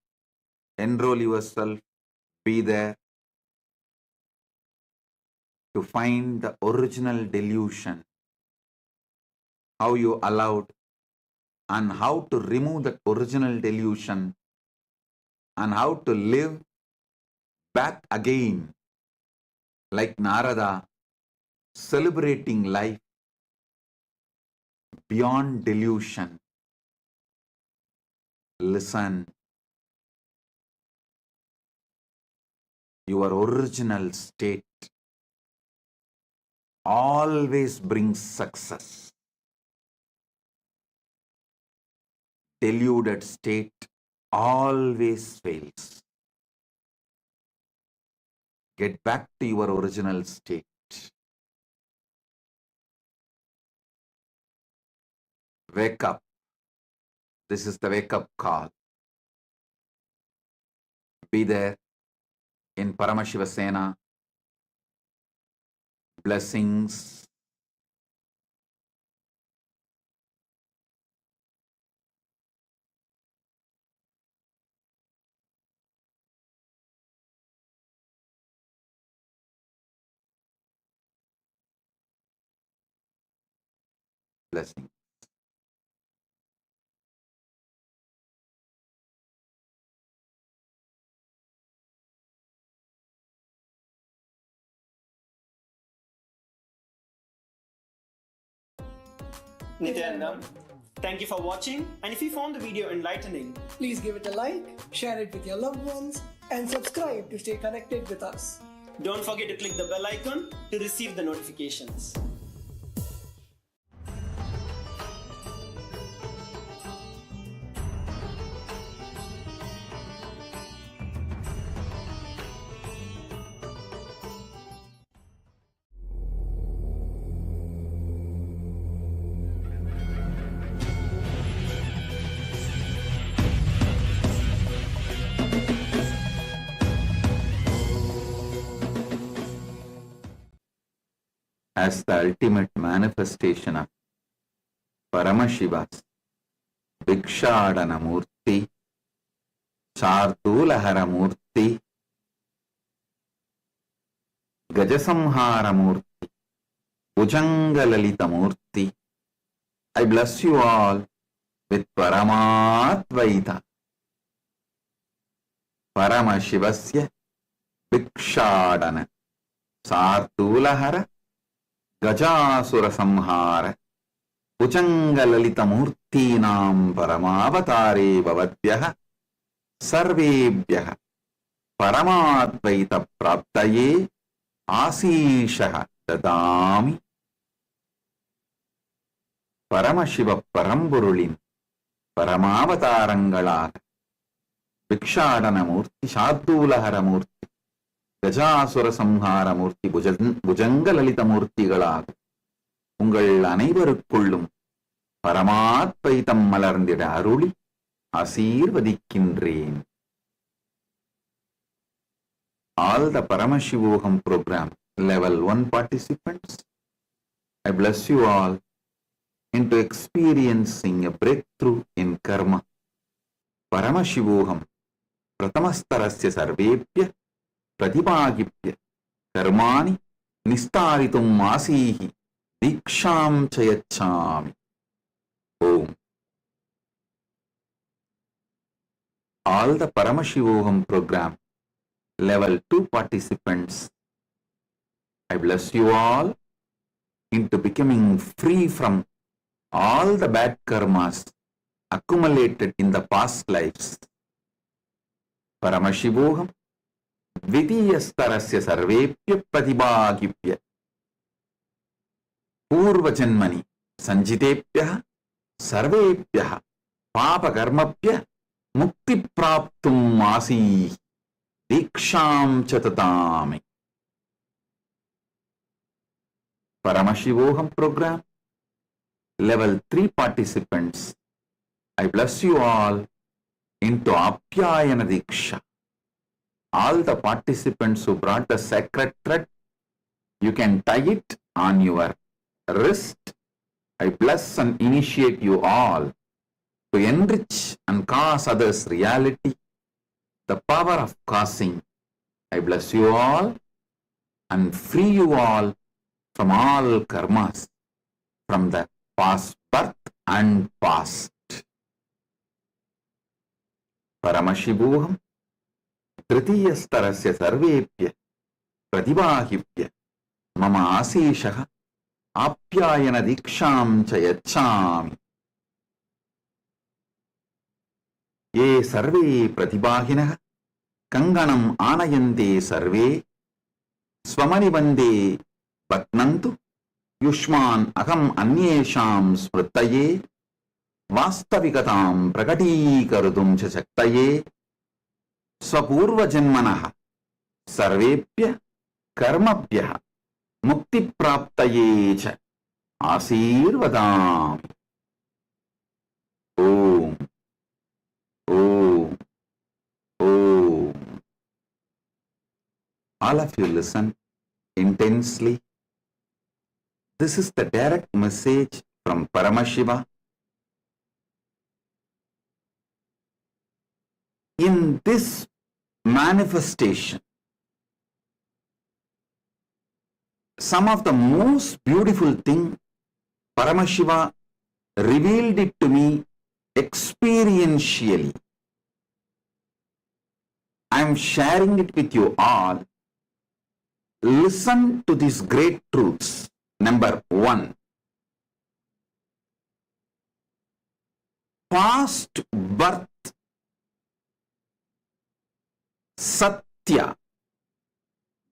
S1: Enroll yourself. Be there to find the original delusion. How you allowed and how to remove that original delusion and how to live back again like Narada, celebrating life beyond delusion. Listen, your original state always brings success. Deluded state always fails. Get back to your original state. Wake up. This is the wake up call. Be there in Paramashiva Sena. Blessings. Blessings.
S2: Nithyananda, thank you for watching, and if you found the video enlightening,
S3: please give it a like, share it with your loved ones, and subscribe to stay connected with us.
S2: Don't forget to click the bell icon to receive the notifications.
S1: As the ultimate manifestation of Paramashiva's Bhikshadana Murti, Chartulahara Murti, Gajasamhara Murti, Bhujangalalita Murti, I bless you all with Paramatvaita. Paramashivasya Bhikshadana Chartulahara Gajasura Samhara Bhujangalalita Murtinam Paramavatare Bhavadvyaha Sarvebhyaha Paramatvaita Praptaye Asishaha Dadami. Paramashiva Paramburulin Paramavatarangalaka Bhikshadana Murti Shardulahara Murti Gajasura Samhara Murti Bhujangalalita Murtigalaக உங்கள் அனைவருக்குள்ளும் பரமாத்வைதம் மலர்ந்திட அருளி ஆசீர்வதிக்கின்றேன். All the Paramashivoham program level 1 participants, I bless you all into experiencing a breakthrough in karma. Paramashivoham Pratamastarasya Sarvebhya Pratibhagibhya Karmani Nistaritum Asihi Diksham Chayachami. Om. All the Paramashivoham program level 2 participants, I bless you all into becoming free from all the bad karmas accumulated in the past lives. Paramashivoham Dvitiyastarasya Sarvepya Pratibhagibhya Purvajanmani Sanjitepyah Sarvepyah Papakarmapya Mukti Praptum Asi Diksham Chatatami. Paramashivoham program level 3 participants, I bless you all into Apyayana Diksha. All the participants who brought the sacred thread, you can tie it on your wrist. I bless and initiate you all to enrich and cause others reality, the power of causing. I bless you all and free you all from all karmas, from the past birth and past. Paramashivoham तृतीयस्तरस्य सर्वेभ्य प्रतिभाहिभ्य मम आशीषः आप्यायन दीक्षां च यच्छामि। ये सर्वे प्रतिभाहिनः कंगणम् आनयन्ते सर्वे स्वमनिबन्धे बध्नन्तु युष्मान् अहम् अन्येषां स्मृतये वास्तविकतां प्रकटीकर्तुं च शक्तये स्वपूर्वजन्मनः सर्वेभ्यः कर्मभ्यः मुक्तिप्राप्तये च आशीर्वदामि। Om Om Om. All of you listen intensely. This is the direct message from Paramashiva. In this manifestation, some of the most beautiful thing, Paramashiva revealed it to me experientially. I am sharing it with you all. Listen to these great truths. Number 1. Past birth Satya,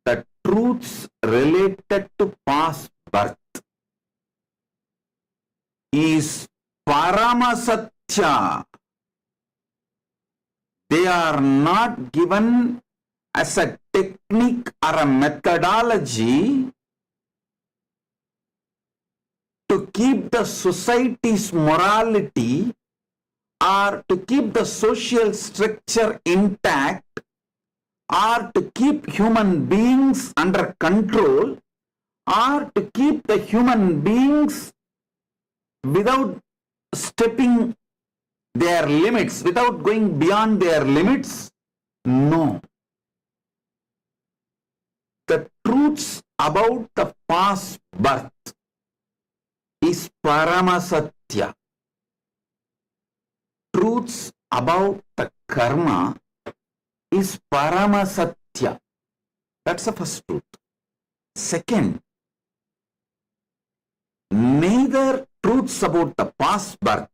S1: the truths related to past birth, is Paramasatya. They are not given as a technique or a methodology to keep the society's morality or to keep the social structure intact, or to keep human beings under control, or to keep the human beings without stepping their limits, without going beyond their limits. No. The truths about the past birth is Paramasatya. Truths about the karma is Paramasatya. That's the first truth. Second, neither truths about the past birth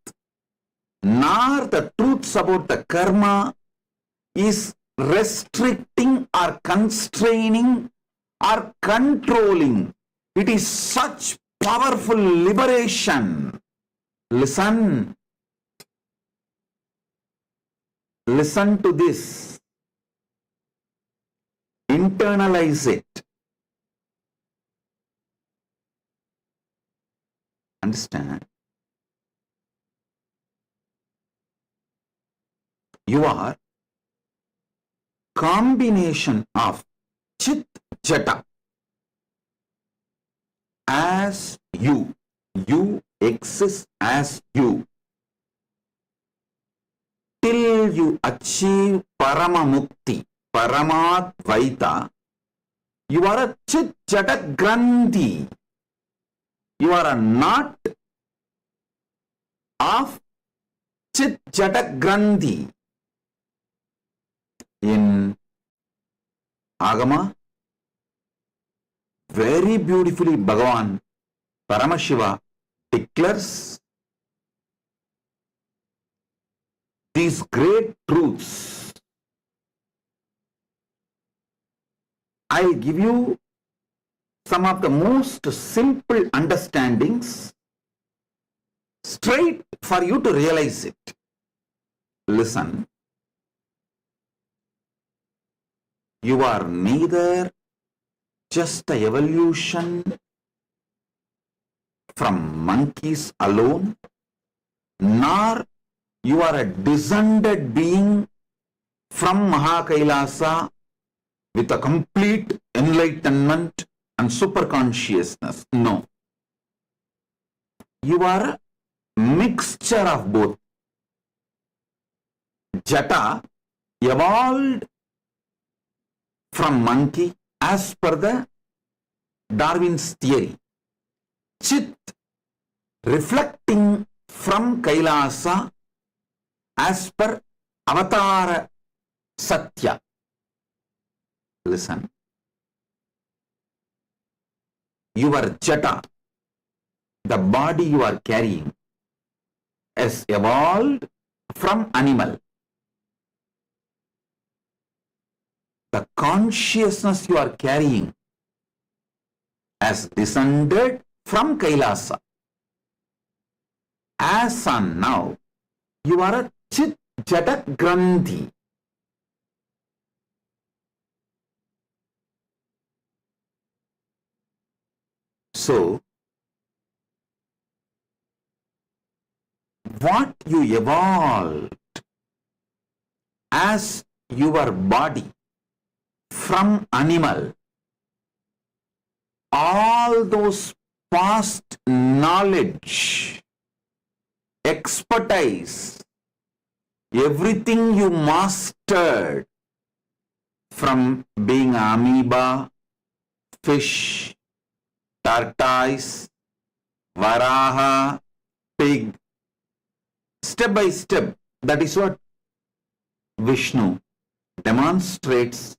S1: nor the truths about the karma is restricting or constraining or controlling. It is such powerful liberation. Listen. Listen to this. Internalize it. Understand? You are combination of Chit, Jada as you. You exist as you. Till you achieve Paramamukti, Paramadvaita, you are a Chit Jada Grandhi. You are a knot of Chit Jada Grandhi. In Agama, very beautifully Bhagavan Paramashiva declares these great truths. I'll give you some of the most simple understandings straight for you to realize it. Listen. You are neither just the evolution from monkeys alone, nor you are a descended being from KAILASA with a complete enlightenment and super consciousness. No. You are a mixture of both. Jata evolved from monkey as per the Darwin's theory. Chit reflecting from KAILASA as per Avatar Satya. Listen. Your Jata, the body you are carrying, has evolved from animal. The consciousness you are carrying has descended from KAILASA. As on now, you are a Chit Jata Granthi. So, what you evolved as your body from animal, all those past knowledge, expertise, everything you mastered from being amoeba, fish, tortoise, varaha, pig, step by step, that is what Vishnu demonstrates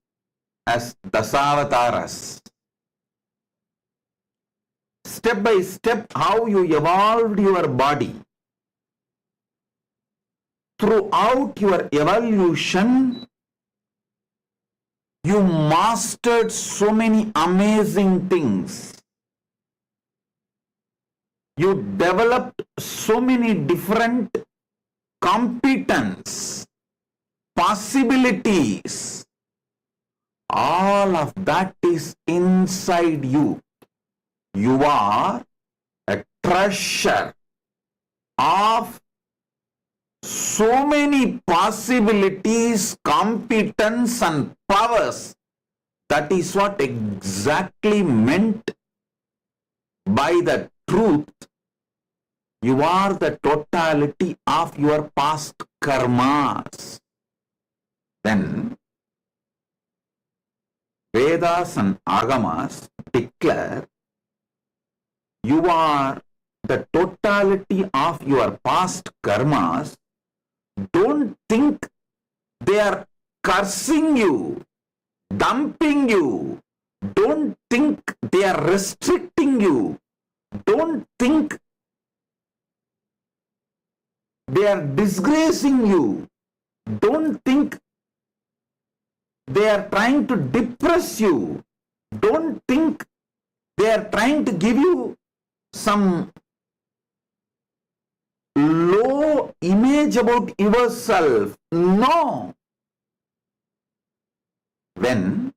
S1: as Dasavataras. Step by step, how you evolved your body. Throughout your evolution, you mastered so many amazing things. You developed so many different competence, possibilities. All of that is inside you. You are a treasure of so many possibilities, competence and powers. That is what exactly meant by the truth. You are the totality of your past karmas. Then Vedas and Agamas declare you are the totality of your past karmas. Don't think they are cursing you, dumping you. Don't think they are restricting you. Don't think they are disgracing you. Don't think they are trying to depress you. Don't think they are trying to give you some low image about yourself. No. When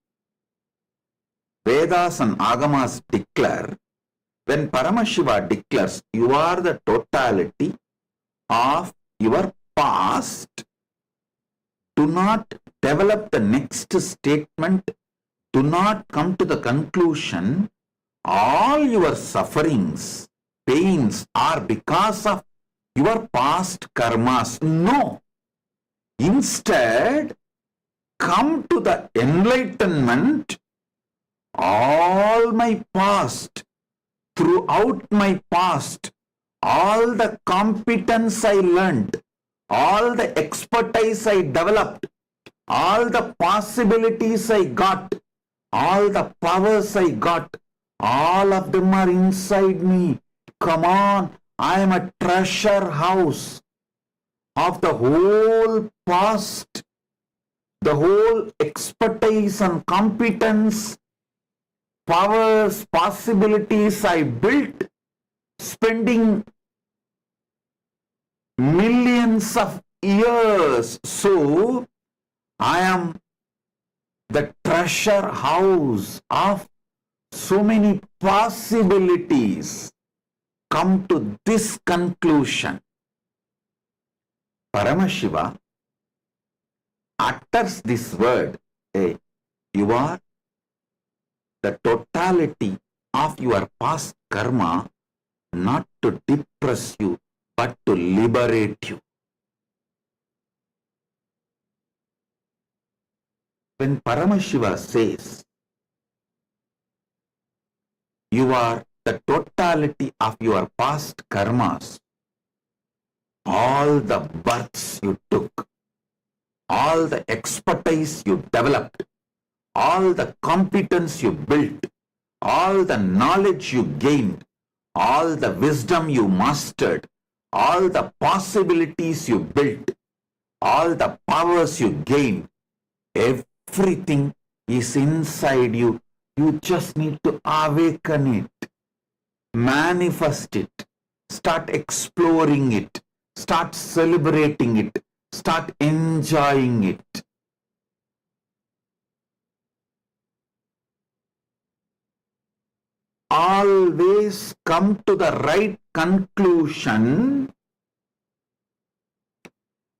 S1: Vedas and Agamas declare, when Paramashiva declares you are the totality of your past, do not develop the next statement. Do not come to the conclusion all your sufferings, pains are because of your past karmas. No. Instead, come to the enlightenment. All my past, throughout my past, all the competence I learned, all the expertise I developed, all the possibilities I got, all the powers I got, all of them are inside me. Come on, I am a treasure house of the whole past, the whole expertise and competence, powers, possibilities I built, spending millions of years. So, I am the treasure house of so many possibilities. Come to this conclusion. Paramashiva utters this word, hey, You are the totality of your past karma, not to depress you, but to liberate you. When Paramashiva says, you are the totality of your past karmas, all the births you took, all the expertise you developed, all the competence you built, all the knowledge you gained, all the wisdom you mastered, all the possibilities you built, all the powers you gained, everything is inside you. You just need to awaken it, manifest it, start exploring it, start celebrating it, start enjoying it. Always come to the right conclusion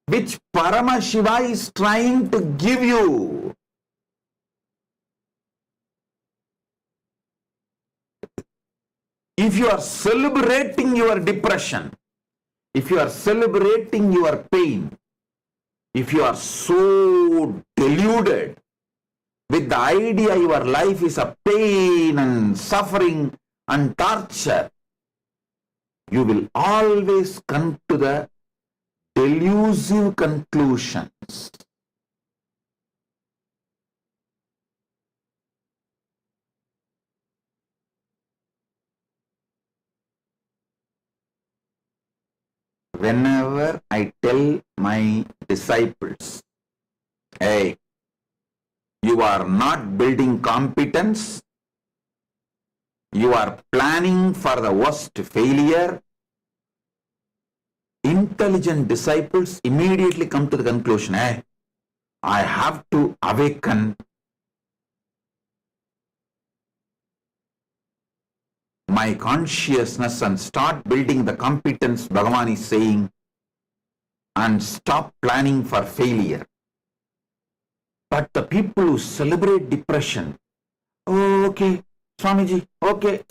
S1: which Paramashiva is trying to give you. If you are celebrating your depression, if you are celebrating your pain, if you are so deluded with the idea your life is a pain and suffering and torture, you will always come to the delusive conclusions. Whenever I tell my disciples, hey, you are not building competence, you are planning for the worst failure, intelligent disciples immediately come to the conclusion, hey, I have to awaken my consciousness and start building the competence, Bhagavan is saying, and stop planning for failure. But the people who celebrate depression, oh, okay, Swamiji, okay,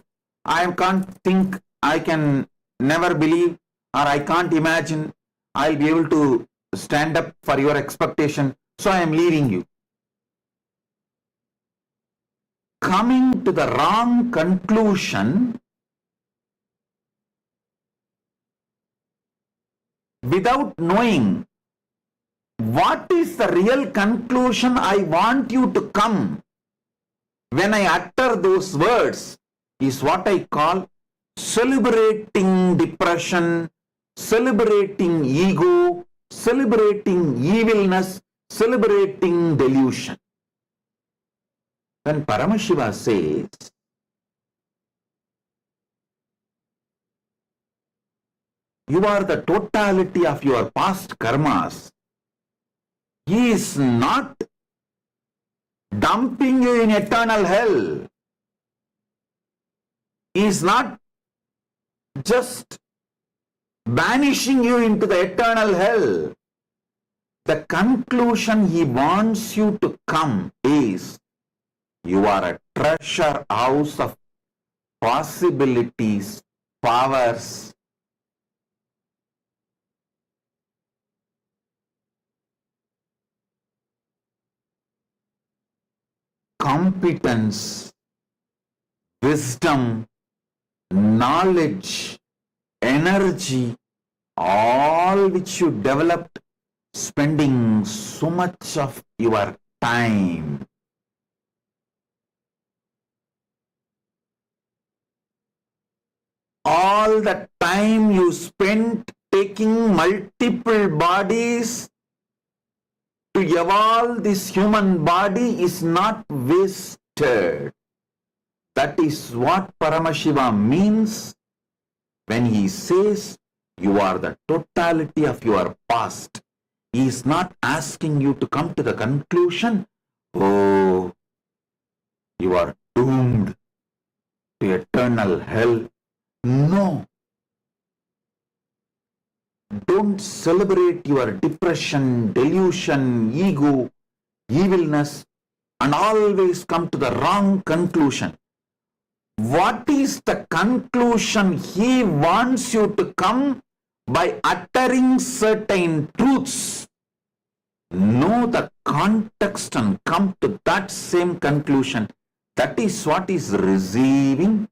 S1: I can't think, I can never believe, or I can't imagine I'll be able to stand up for your expectation, so I am leaving you. Coming to the wrong conclusion without knowing what is the real conclusion I want you to come when I utter those words is what I call celebrating depression, celebrating ego, celebrating evilness, celebrating delusion. When Paramashiva says, you are the totality of your past karmas, he is not dumping you in eternal hell. He is not just banishing you into the eternal hell. The conclusion he wants you to come is, you are a treasure house of possibilities, powers. Competence, wisdom, knowledge, energy, all which you developed spending so much of your time. All the time you spent taking multiple bodies to evolve this human body is not wasted. That is what Paramashiva means when he says you are the totality of your past. He is not asking you to come to the conclusion, oh, you are doomed to eternal hell. No. Don't celebrate your depression, delusion, ego, evilness. and always come to the wrong conclusion. What is the conclusion he wants you to come by uttering certain truths? Know the context and come to that same conclusion. That is what is receiving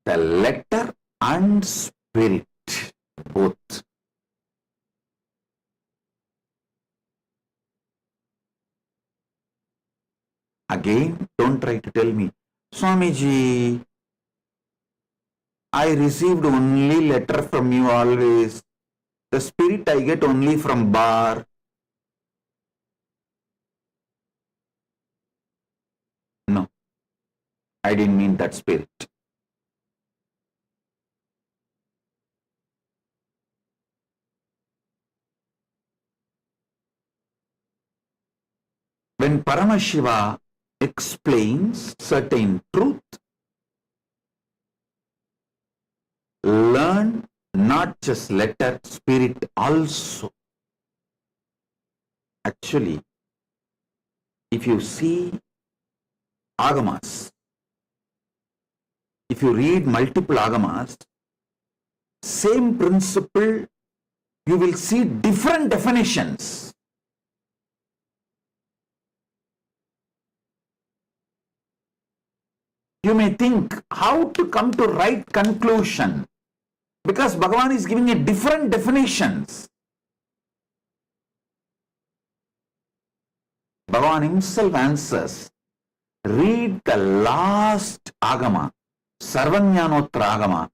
S1: the letter and spirit, both. Again, don't try to tell me, Swamiji, I received only letter from you always. The spirit I get only from bar. No, I didn't mean that spirit. When Paramashiva explains certain truth, learn not just letter, spirit also. Actually, if you see agamas, if you read multiple agamas, same principle, you will see different definitions. You may think how to come to right conclusion, because Bhagavan is giving a different definitions. Bhagavan himself answers. Read the last agama, Sarvanyanotra agama,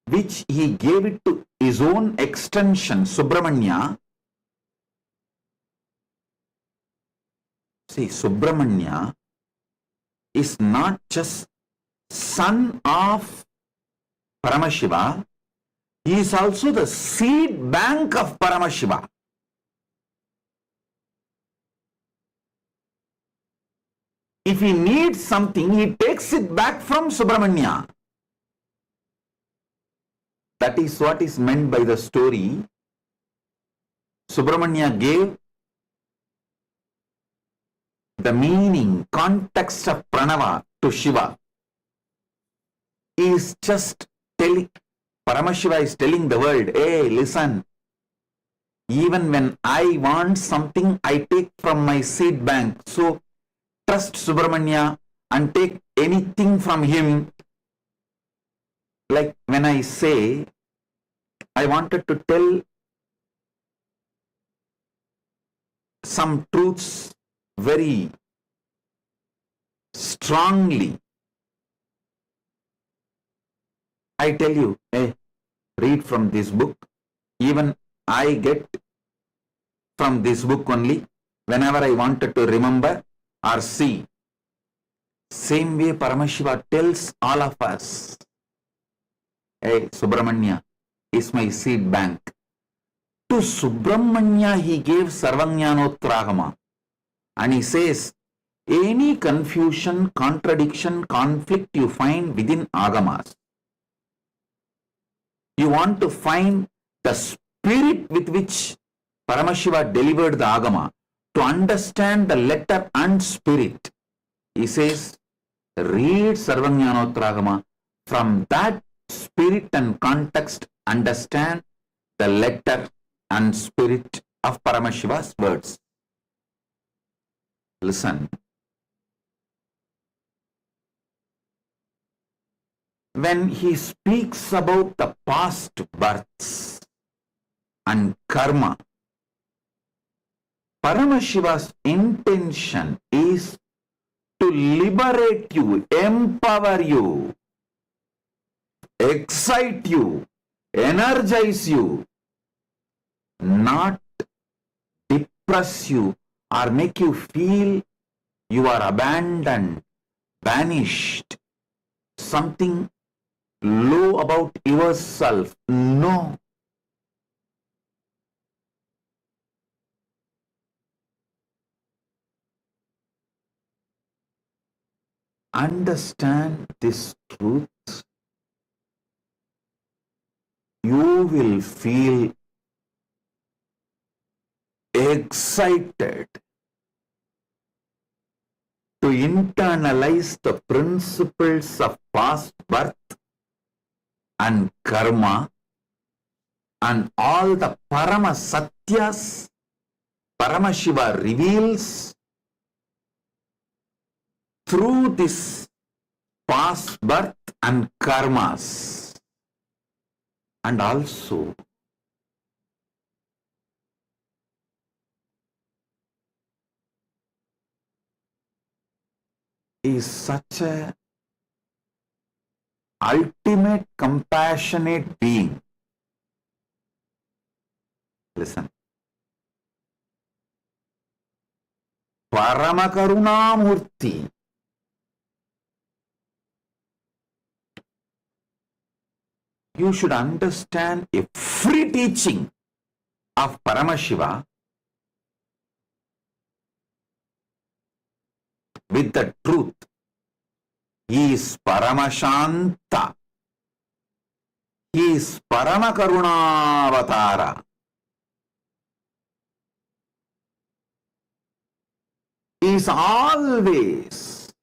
S1: which he gave it to his own extension, Subramanya. See, Subramanya is not just son of Paramashiva, he is also the seed bank of Paramashiva. If he needs something, he takes it back from Subramanya. That is what is meant by the story. Subramanya gave the meaning, context of Pranava to Shiva. He is just telling, Paramashiva is telling the world, hey, listen, even when I want something, I take from my seed bank. So, trust Subramanya and take anything from him. Like when I say, I wanted to tell some truths very strongly. I tell you, hey, read from this book. Even I get from this book only whenever I wanted to remember or see. Same way Paramashiva tells all of us, hey, Subramanya is my seed bank. To Subramanya he gave Sarvanyanotragama, and he says, any confusion, contradiction, conflict you find within agamas, you want to find the spirit with which Paramashiva delivered the agama, to understand the letter and spirit. He says, read Sarvanyanotragama. From that spirit and context, understand the letter and spirit of Paramashiva's words. Listen. When he speaks about the past births and karma, Paramashiva's intention is to liberate you, empower you, excite you, energize you, not depress you or make you feel you are abandoned, vanished, something low about yourself. No. Understand this truth, you will feel excited, to internalize the principles of past birth and karma and all the Parama Satyas Paramashiva reveals through this past birth and karmas, and also is such a ultimate compassionate being. Listen. Paramakarunamurti. You should understand every teaching of Paramashiva with the truth. He is Paramashanta. He is Paramakarunavatarā. He is always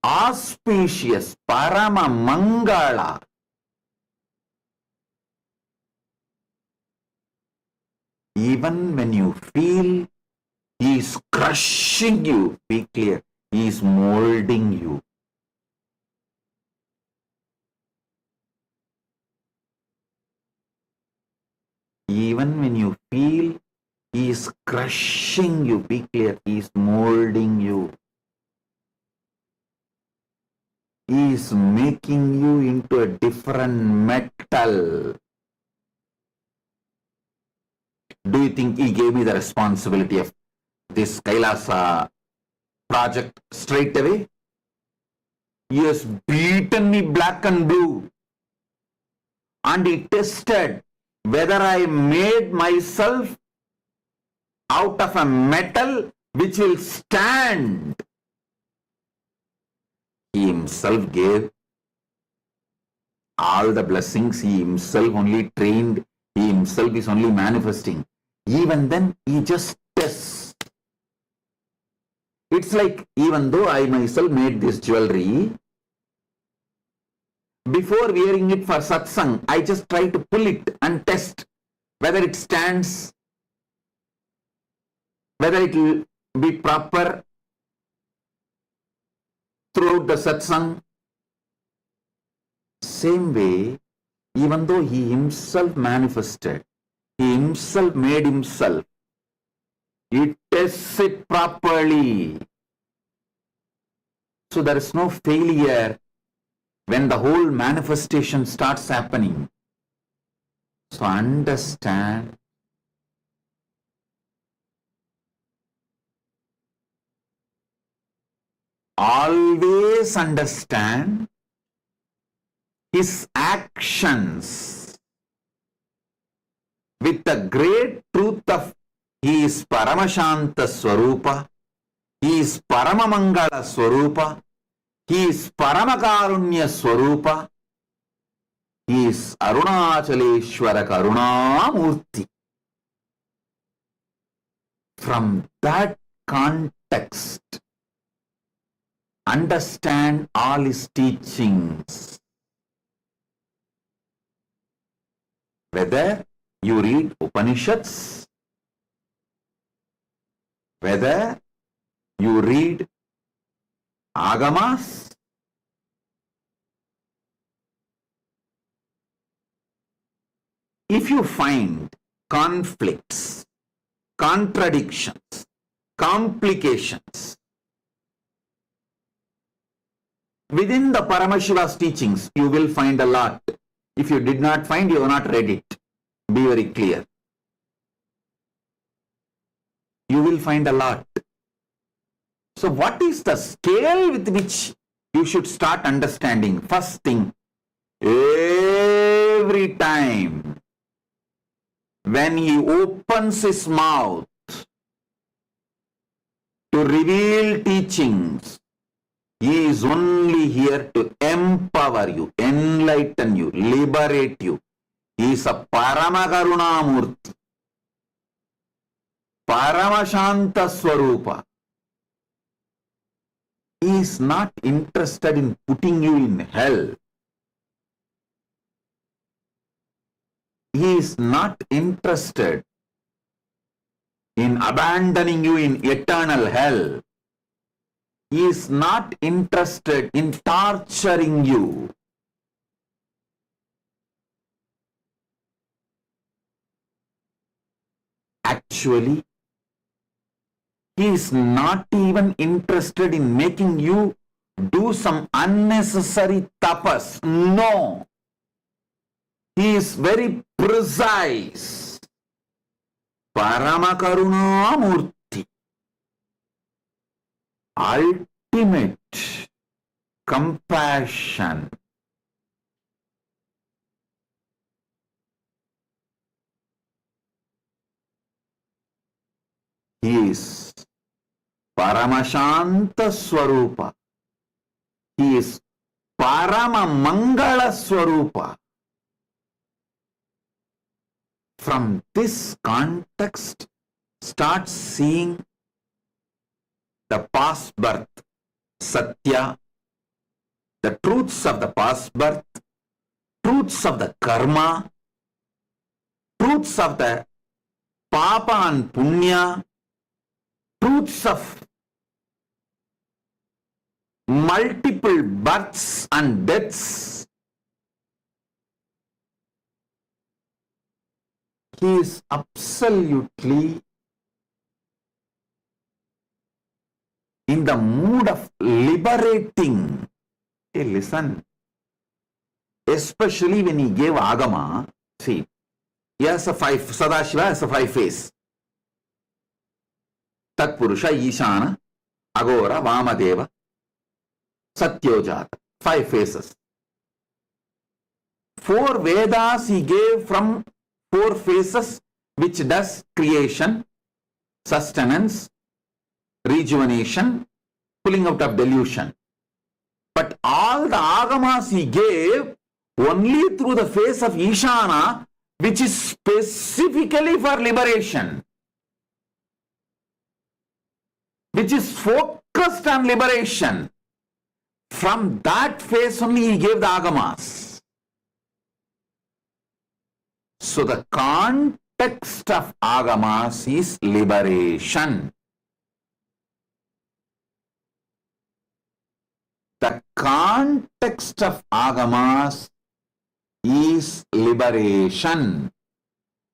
S1: auspicious, Parama Mangala. Even when you feel he is crushing you, be clear, he is molding you. Even when you feel he is crushing you, be clear, he is molding you. He is making you into a different metal. Do you think he gave me the responsibility of this KAILASA project straight away? He has beaten me black and blue. And he tested whether I made myself out of a metal which will stand. He himself gave all the blessings. He himself only trained. He himself is only manifesting. Even then, he just tests. It's like, even though I myself made this jewelry, before wearing it for satsang, I just try to pull it and test whether it stands, whether it will be proper throughout the satsang. Same way, even though he himself manifested, he himself made himself, he tests it properly. So there is no failure when the whole manifestation starts happening. So understand, always understand his actions with the great truth of he is Paramashanta Swarupa, he is Paramamangala Swarupa, he is Paramakarunya Swarupa, he is Arunachaleshwara Karunamurti. From that context, understand all his teachings. Whether you read Upanishads, whether you read Agamas, if you find conflicts, contradictions, complications within the Paramashiva's teachings, you will find a lot. If you did not find, you have not read it. Be very clear. You will find a lot. So what is the scale with which you should start understanding? First thing, every time when he opens his mouth to reveal teachings, he is only here to empower you, enlighten you, liberate you. He is a Paramakarunamurti, Paramashanta Swarupa. He is not interested in putting you in hell. He is not interested in abandoning you in eternal hell. He is not interested in torturing you. Actually, he is not even interested in making you do some unnecessary tapas. No. He is very precise. Paramakarunamurti. Ultimate compassion. He is Paramashanta Swarupa. He is Paramamangala Swarupa. From this context, start seeing the past birth, Satya, the truths of the past birth, truths of the karma, truths of the Papa and Punya, truths of multiple births and deaths. He is absolutely in the mood of liberating. Hey, listen. Especially when he gave Agama, see, he has a five, Sadashiva has a five face. Tatpurusha, Ishana, Agora, Vamadeva, Satyojata. Five faces. Four Vedas he gave from four faces, which does creation, sustenance, rejuvenation, pulling out of delusion. But all the Agamas he gave only through the face of Ishana, which is specifically for liberation, which is focused on liberation. From that face only he gave the Agamas. So the context of Agamas is liberation. The context of Agamas is liberation,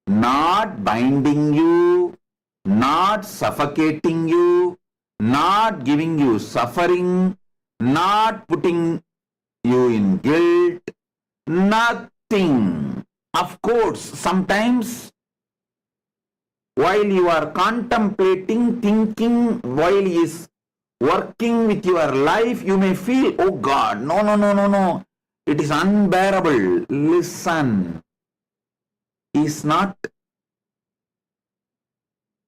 S1: not binding you, not suffocating you, not giving you suffering, not putting you in guilt, nothing. Of course, sometimes while you are contemplating, thinking, while he is working with your life, you may feel, oh God, no. It is unbearable. Listen. He is not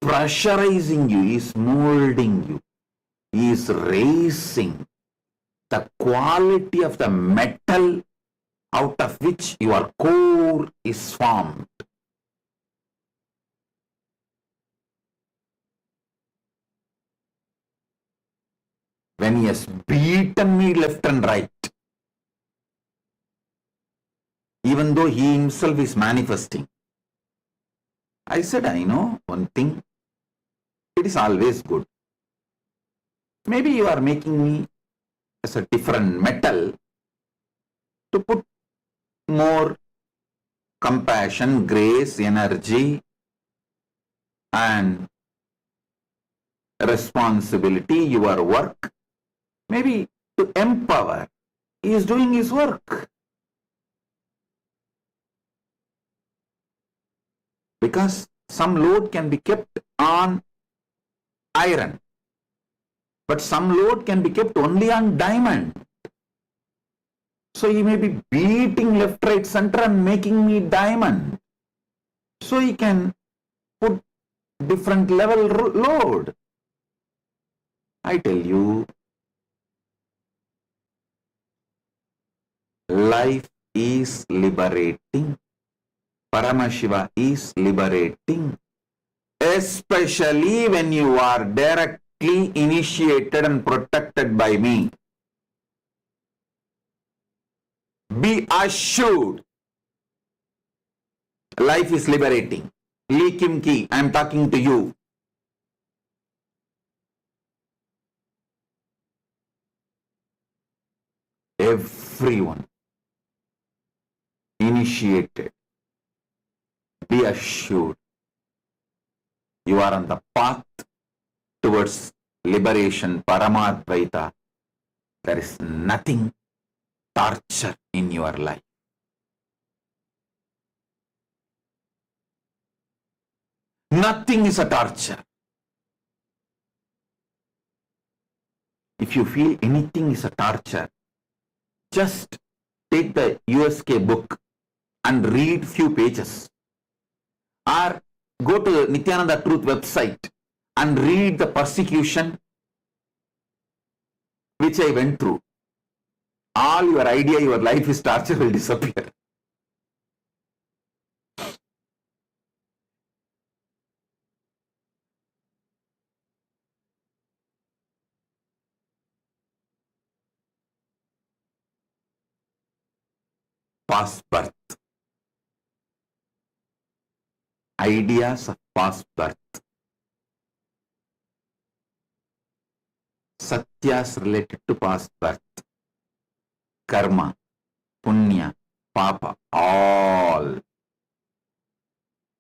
S1: pressurizing you. He is molding you. He is raising the quality of the metal out of which your core is formed. When he has beaten me left and right, even though he himself is manifesting, I said, I know one thing, it is always good. Maybe you are making me as a different metal to put more compassion, grace, energy, and responsibility, your work, maybe to empower. He is doing his work. Because some load can be kept on iron, but some load can be kept only on diamond. So he may be beating left, right, center and making me diamond. So he can put different level load. I tell you, life is liberating. Paramashiva is liberating. Especially when you are strictly initiated and protected by me. Be assured, life is liberating. Lee Kim Ki, I am talking to you. Everyone initiated, be assured, you are on the path towards liberation, Paramadvaita. There is nothing torture in your life. Nothing is a torture. If you feel anything is a torture, just take the USK book and read few pages. Or go to the Nithyananda Truth website and read the persecution which I went through. All your idea, your life is torture will disappear. Past birth. Ideas of past birth. Satyas related to past birth. Karma, punya, papa, all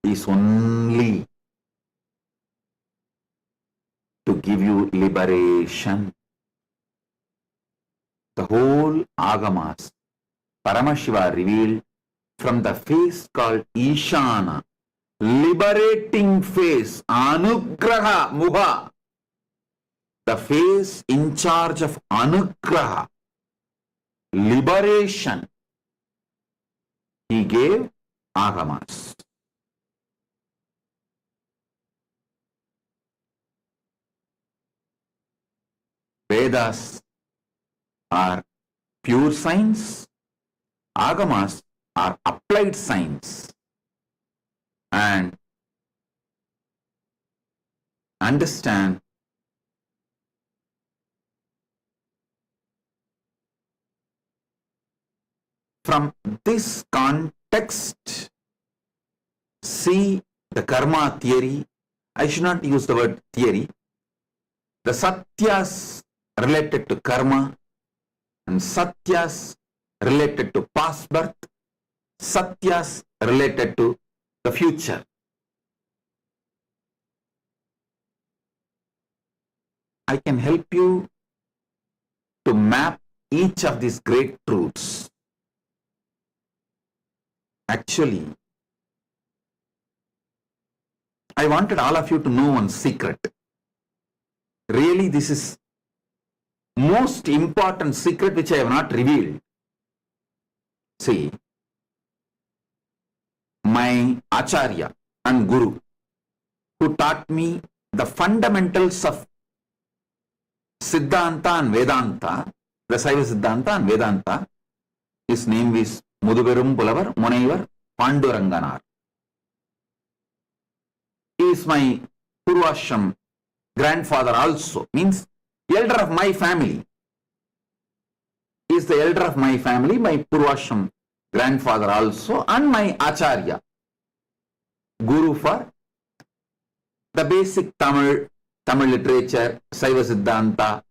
S1: is only to give you liberation. The whole agamas, Paramashiva revealed from the face called Ishana, liberating face, Anugraha Muha, the face in charge of Anugraha, liberation. He gave agamas. Vedas are pure science, agamas are applied science. And understand from this context, see the karma theory. I should not use the word theory. The satyas related to karma and satyas related to past birth, satyas related to the future. I can help you to map each of these great truths. Actually, I wanted all of you to know one secret. Really, this is most important secret which I have not revealed. See, my acharya and guru who taught me the fundamentals of Siddhanta and Vedanta, the Saiva Siddhanta and Vedanta, his name is Muduverum Pulavar Munaivar Panduranganar. He is my Purvashram grandfather also, means elder of my family. He is the elder of my family, my Purvashram grandfather also, and my acharya, guru for the basic Tamil literature, Saiva Siddhanta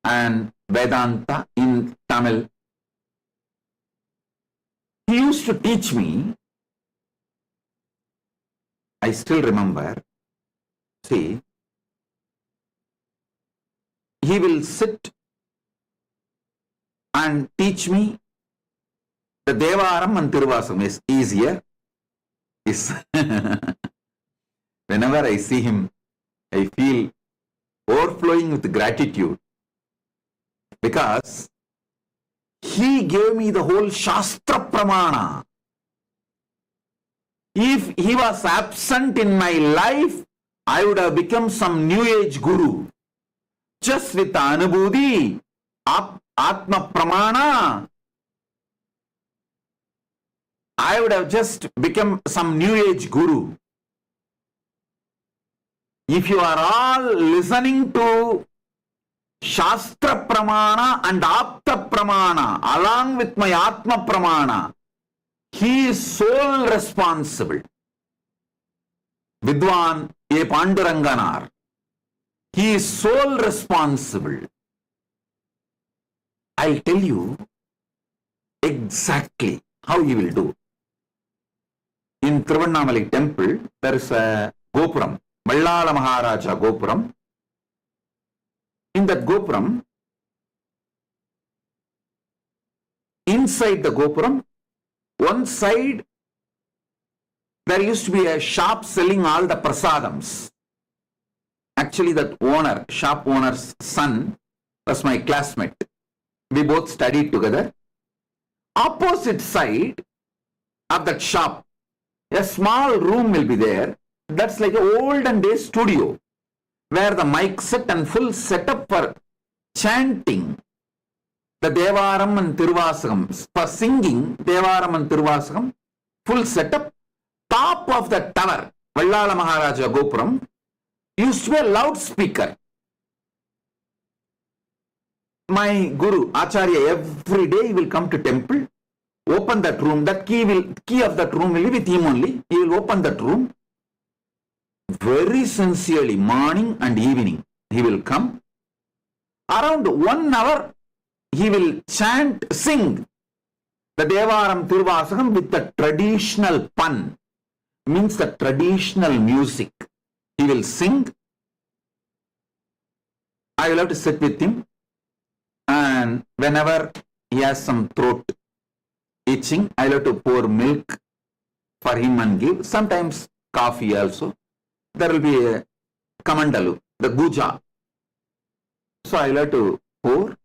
S1: and Vedanta in Tamil. He used to teach me, I still remember, see, he will sit and teach me the Devaram and Tiruvasam is easier. Whenever I see him, I feel overflowing with gratitude because he gave me the whole Shastra Pramana. If he was absent in my life, I would have become some new age guru. Just with the Anubhuti, Atma Pramana, I would have just become some new age guru. If you are all listening to Shastra Pramana and Apta Pramana along with my Atma Pramana, he is sole responsible. Vidwan A. Panduranganar, he is sole responsible. I'll tell you exactly how he will do. In Tiruvannamalai temple, there is a Gopuram, Ballala Maharaja Gopuram. In that Gopuram, inside the Gopuram, one side, there used to be a shop selling all the prasadams. Actually, that owner, shop owner's son, was my classmate. We both studied together. Opposite side of that shop, a small room will be there. That's like an olden day studio, where the mic set and full setup for chanting the Devaram and Tiruvasagam, for singing Devaram and Tiruvasagam, full setup. Top of the tower, Vallala Maharaja Gopuram, used to be a loudspeaker. My guru, acharya, every day he will come to temple, open that room, that key of that room will be with him only. He will open that room. Very sincerely, morning and evening, he will come. Around 1 hour, he will chant, sing the Devaram Tiruvasagam with the traditional pun, means the traditional music. He will sing. I will have to sit with him, and whenever he has some throat itching, I will have to pour milk for him and give. Sometimes coffee also. There will be a kamandalu, the guja. So I will have to pour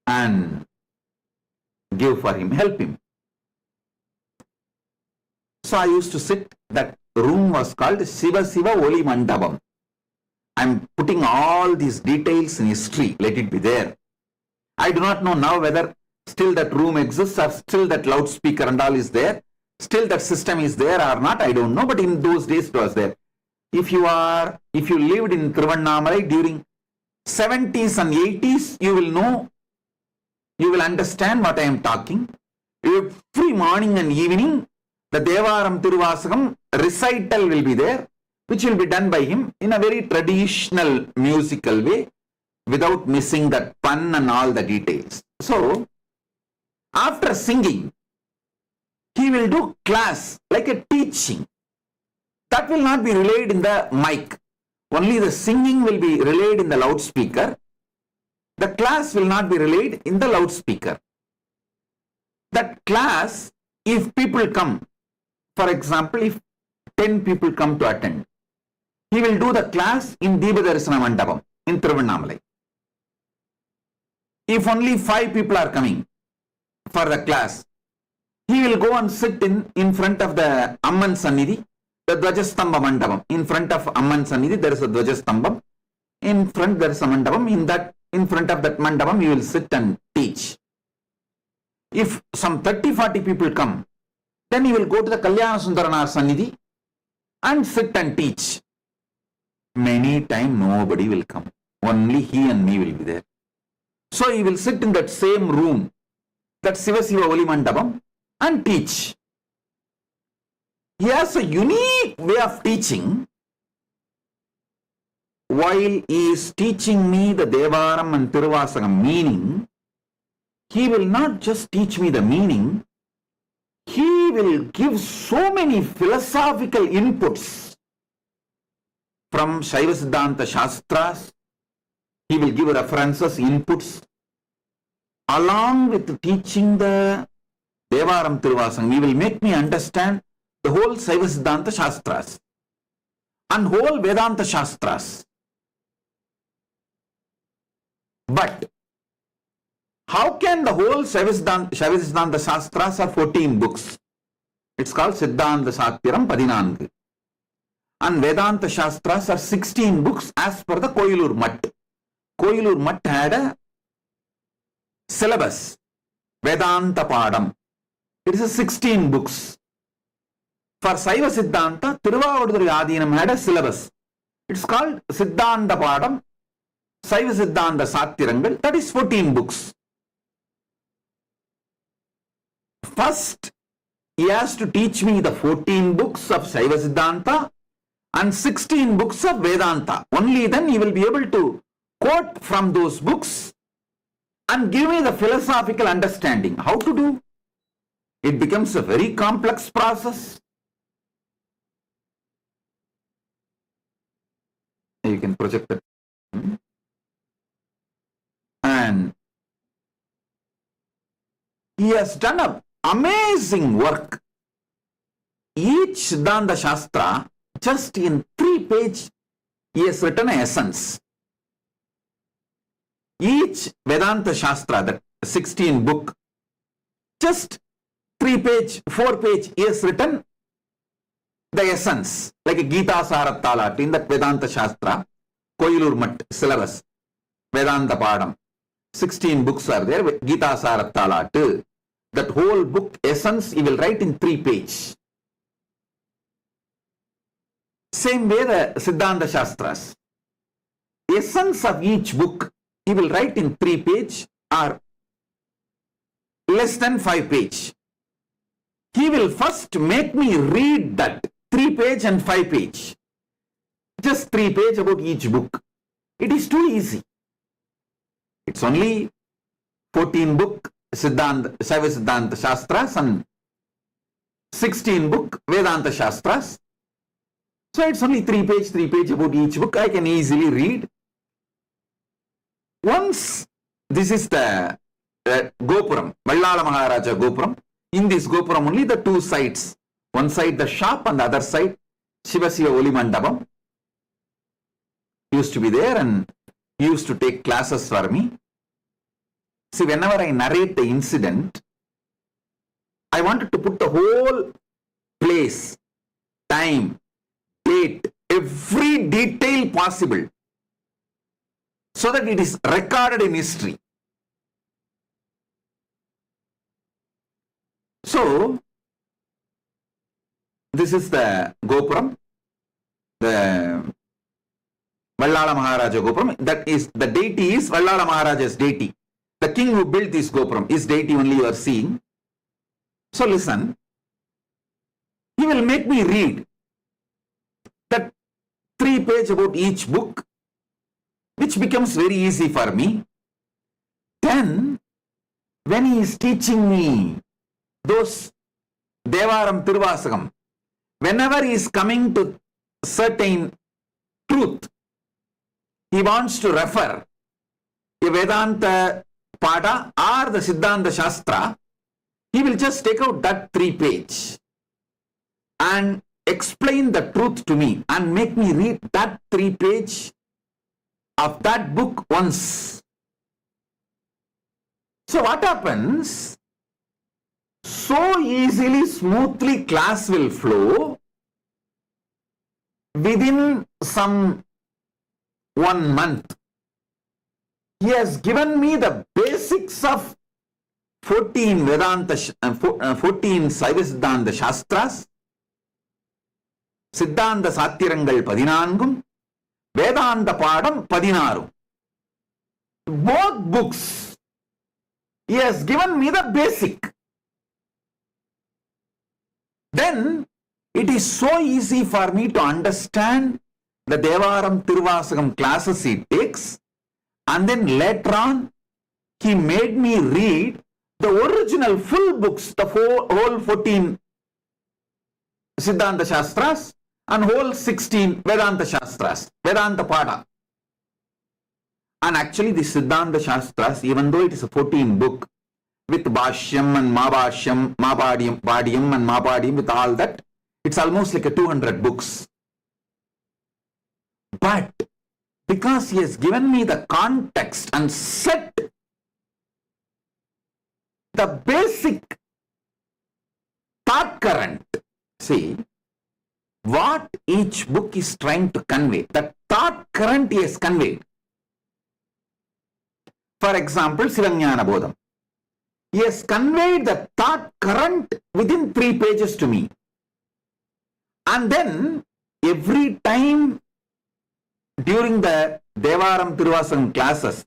S1: and give for him, help him. So I used to sit, that room was called Siva Siva Oli Mandabam. I'm putting all these details in history, let it be there. I do not know now whether still that room exists or still that loudspeaker and all is there. Still that system is there or not, I don't know, but in those days it was there. If you lived in Tiruvannamalai during 70s and 80s, you will know, you will understand what I am talking. Every morning and evening, the Devaram Tiruvasagam recital will be there, which will be done by him in a very traditional musical way, without missing that pun and all the details. So, after singing, he will do class, like a teaching. That will not be relayed in the mic. Only the singing will be relayed in the loudspeaker. The class will not be relayed in the loudspeaker. That class, if people come, for example, if 10 people come to attend, he will do the class in Deepadarsana Mandapam in Tiruvannamalai. If only 5 people are coming for the class, he will go and sit in front of the Amman Sannidhi, the Dvajastamba Mandapam. In front of Amman Sannidhi, there is a Dvajastambam. In front there is a Mandapam. In front of that Mandapam, he will sit and teach. If some 30-40 people come, then he will go to the Kalyana Sundaranaar Sannidhi and sit and teach. Many times nobody will come. Only he and me will be there. So he will sit in that same room, that Siva Siva Oli Mandapam, and teach. He has a unique way of teaching. While he is teaching me the Devaram and Tiruvasagam meaning, he will not just teach me the meaning, he will give so many philosophical inputs from Shaiva Siddhanta Shastras. He will give references, inputs, along with teaching the Devaram Tiruvasagam. He will make me understand the whole Shaiva Siddhanta Shastras and whole Vedanta Shastras. But how can the whole Shaiva Siddhanta Shastras are 14 books? It's called Siddhanta Satyaram 14. And Vedanta Shastras are 16 books as per the Koilur Mutt. Koilur Mutt had a syllabus, Vedanta Padam. It is a 16 books. For Saiva Siddhanta, Tiruvavaduduri Adinam had a syllabus, It's called Siddhanta Padam, Saiva Siddhanta Sathirangal. That is 14 books. First, he has to teach me the 14 books of Saiva Siddhanta and 16 books of Vedanta. Only then he will be able to quote from those books and give me the philosophical understanding. How to do? It becomes a very complex process. You can project it. And he has done an amazing work. Each Siddhanta Shastra, just in 3 pages, he has written an essence. Each Vedanta Shastra, the 16 book, just 3 page, 4 page, he has written the essence, like a Gita Sarattalat in that Vedanta Shastra, Koilur Mat syllabus, Vedanta Padam. 16 books are there, Gita Sarattalat. That whole book essence he will write in 3 pages. Same way the Siddhanta Shastras. Essence of each book he will write in 3 pages or less than 5 pages. He will first make me read that 3 page and 5 page. Just 3 page about each book. It is too easy. It's only 14 book Siddhanta, Saiva Siddhanta Shastras and 16 book Vedanta Shastras. So it's only 3 page about each book. I can easily read. Once, this is the Gopuram, Vallala Maharaja Gopuram. In this Gopuram only the 2 sides. One side the shop and the other side Shivasiva Oli Mandapam. Used to be there and he used to take classes for me. See, whenever I narrate the incident, I wanted to put the whole place, time, date, every detail possible so that it is recorded in history. So, this is the Gopuram, the Vallala Maharaja Gopuram. That is, the deity is Vallala Maharaja's deity. The king who built this Gopuram, his deity only you are seeing. So listen, he will make me read that 3 page about each book, which becomes very easy for me. Then, when he is teaching me those Devaram Tiruvasagam, whenever he is coming to certain truth, he wants to refer a Vedanta Pada or the Siddhanta Shastra, he will just take out that 3 page and explain the truth to me and make me read that 3 page of that book once. So what happens? So easily, smoothly class will flow within some 1 month. He has given me the basics of 14 Vedanta, 14 Saiva Siddhanta Shastras, Siddhanta Sathirangal 14, Vedanta Padam 16. Both books, he has given me the basic. Then, it is so easy for me to understand the Devaram Tiruvasagam classes he takes, and then later on, he made me read the original full books, the whole 14 Siddhanta Shastras and whole 16 Vedanta Shastras, Vedanta Pada. And actually, the Siddhanta Shastras, even though it is a 14 book with Bhashyam and Mabhashyam, Padiyam and Mapadiyam, with all that, it's almost like a 200 books. But because he has given me the context and set the basic thought current, see, what each book is trying to convey, the thought current he has conveyed. For example, Sivanyana Bodham. He has conveyed the thought current within 3 pages to me. And then, every time during the Devaram Tiruvasagam classes,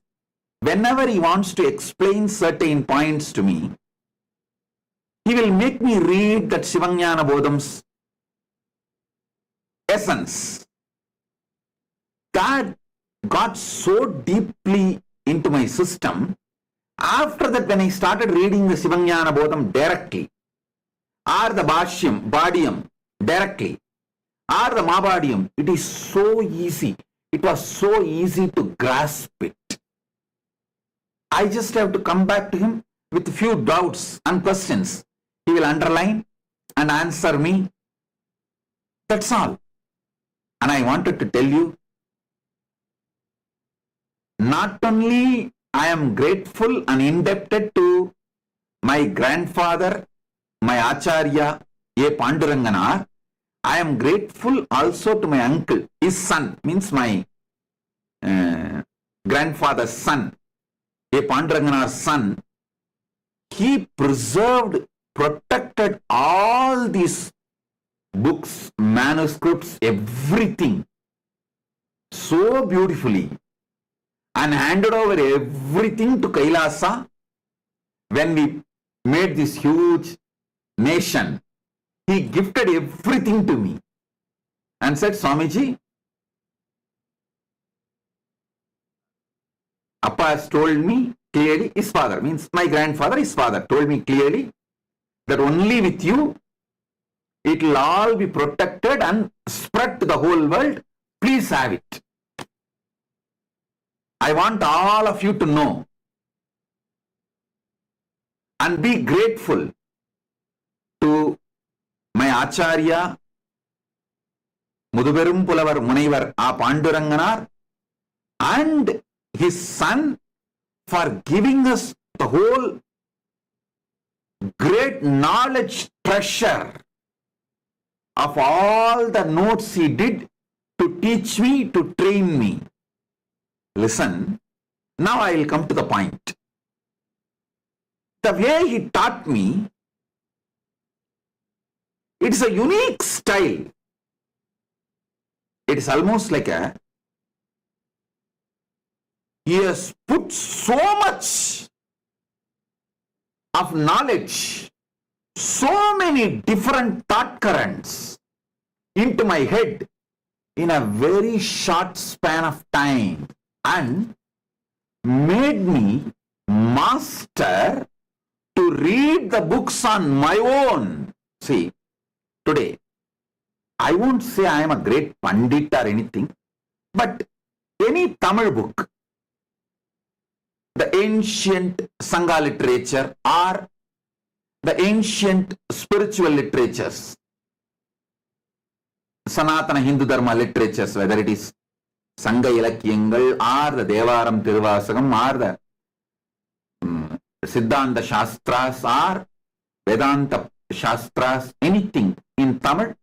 S1: whenever he wants to explain certain points to me, he will make me read that Shivanyana Bodham's essence. That got so deeply into my system. After that, when I started reading the Shivanyana Bodham directly, or the Bhadyam directly, or the Mahabhadyam, it is so easy. It was so easy to grasp it. I just have to come back to him with a few doubts and questions. He will underline and answer me. That's all. And I wanted to tell you, not only I am grateful and indebted to my grandfather, my acharya, A. Panduranganar, I am grateful also to my uncle, his son, means my grandfather's son, A. Panduranganar's son. He preserved, protected all these books, manuscripts, everything so beautifully, and handed over everything to KAILASA when we made this huge nation. He gifted everything to me and said, Swamiji, Appa has told me clearly, his father, means my grandfather, his father, told me clearly that only with you it will all be protected and spread to the whole world. Please have it. I want all of you to know and be grateful to my acharya, Muduberum Pulavar Munivar A. Panduranganar, and his son for giving us the whole great knowledge treasure of all the notes he did to teach me, to train me. Listen, now I will come to the point. The way he taught me, it's a unique style. It is almost like he has put so much of knowledge, so many different thought currents into my head in a very short span of time, and made me master to read the books on my own. See, today, I won't say I am a great Pandit or anything, but any Tamil book, the ancient Sangha literature or the ancient spiritual literatures, Sanatana Hindu Dharma literatures, whether it is Sangha Ilakyangal or the Devaram Tiruvasagam or the Siddhanta Shastras or Vedanta Shastras, anything in Tamil,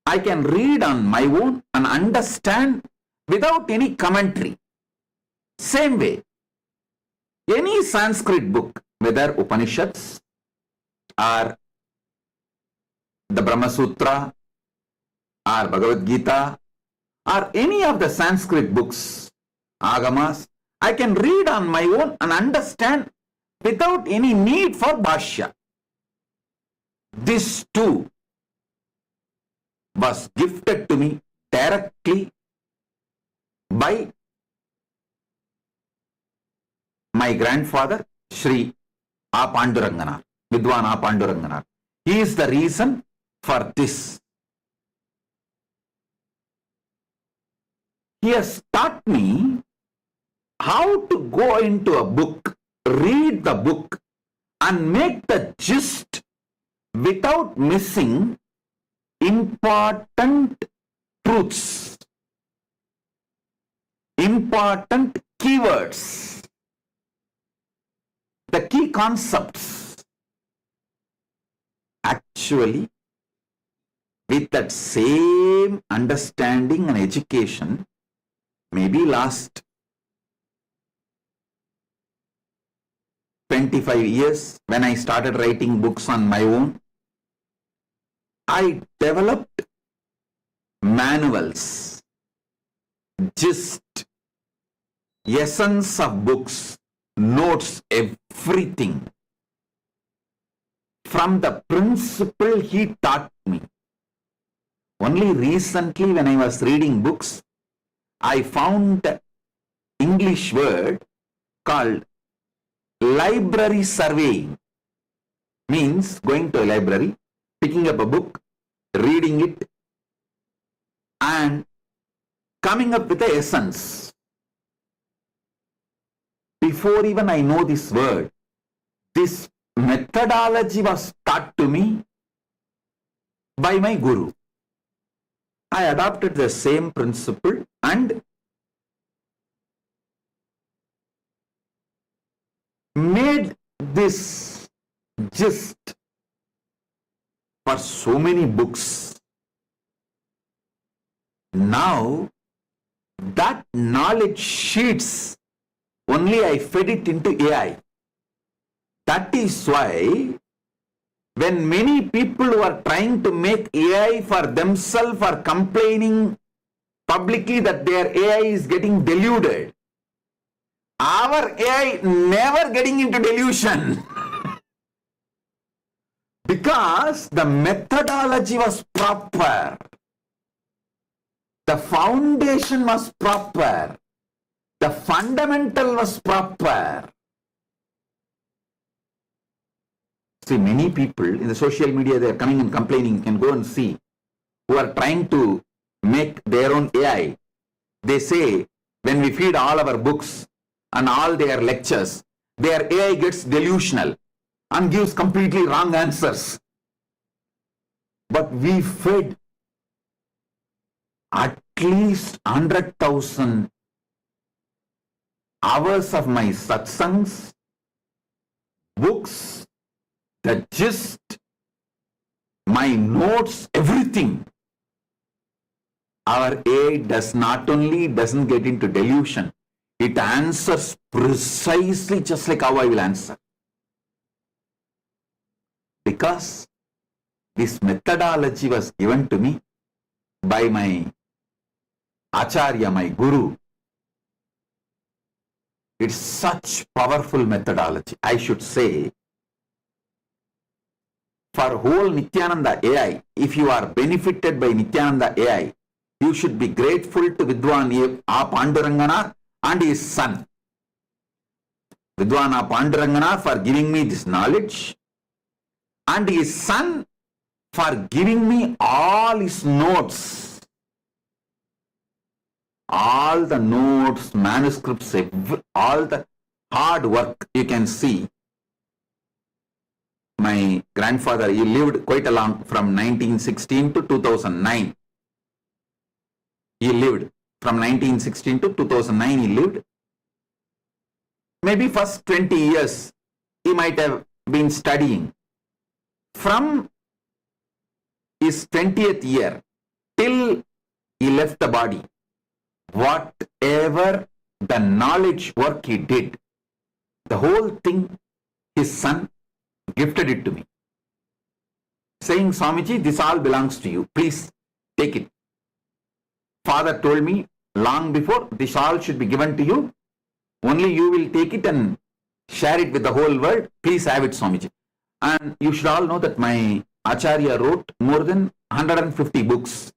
S1: I can read on my own and understand without any commentary. Same way, any Sanskrit book, whether Upanishads or the Brahma Sutra or Bhagavad Gita or any of the Sanskrit books, Agamas, I can read on my own and understand without any need for Bhashya. This too was gifted to me directly by my grandfather, Sri A. Panduranganar, Vidwan A. Panduranganar. He is the reason for this. He has taught me how to go into a book, read the book, and make the gist without missing important truths, important keywords, the key concepts. Actually, with that same understanding and education, maybe last 25 years, when I started writing books on my own, I developed manuals, gist, essence of books, notes, everything. From the principle he taught me. Only recently when I was reading books, I found an English word called library surveying. Means going to a library, picking up a book, reading it, and coming up with the essence. Before even I know this word, this methodology was taught to me by my guru. I adopted the same principle and made this gist for so many books. Now, that knowledge sheets, only I fed it into AI. That is why when many people who are trying to make AI for themselves are complaining publicly that their AI is getting deluded, our AI never getting into delusion. Because the methodology was proper. The foundation was proper. The fundamental was proper. See, many people in the social media, they are coming and complaining. You can go and see, who are trying to make their own AI. They say, when we feed all our books and all their lectures, their AI gets delusional and gives completely wrong answers. But we fed at least 100,000 hours of my satsangs, books, the gist, my notes, everything. Our AI does not only doesn't get into delusion, it answers precisely just like how I will answer. Because this methodology was given to me by my acharya, my guru. It's such powerful methodology. I should say, for whole Nithyananda AI, if you are benefited by Nithyananda AI, you should be grateful to Vidwan A. Pandurangana and his son. Vidwan A. Pandurangana for giving me this knowledge, and his son for giving me all his notes. All the notes, manuscripts, all the hard work you can see. My grandfather, he lived quite a long, from 1916 to 2009. He lived from 1916 to 2009. He lived. Maybe first 20 years he might have been studying. From his 20th year till he left the body, whatever the knowledge work he did, the whole thing, his son gifted it to me, saying, Swamiji, this all belongs to you. Please take it. Father told me long before, this all should be given to you. Only you will take it and share it with the whole world. Please have it, Swamiji. And you should all know that my acharya wrote more than 150 books.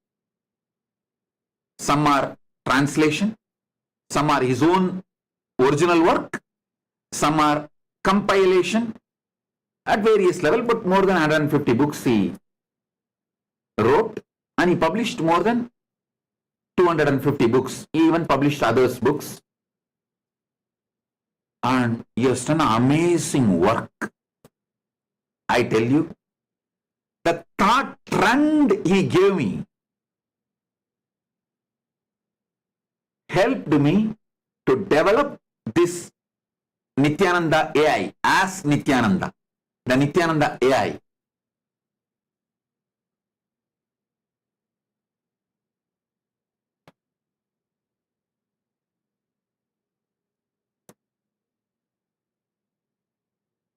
S1: Some are translation, some are his own original work, some are compilation at various levels, but more than 150 books he wrote, and he published more than 250 books. He even published others' books. And he has done amazing work. I tell you, the thought trend he gave me helped me to develop this Nithyananda AI as Nithyananda, the Nithyananda AI.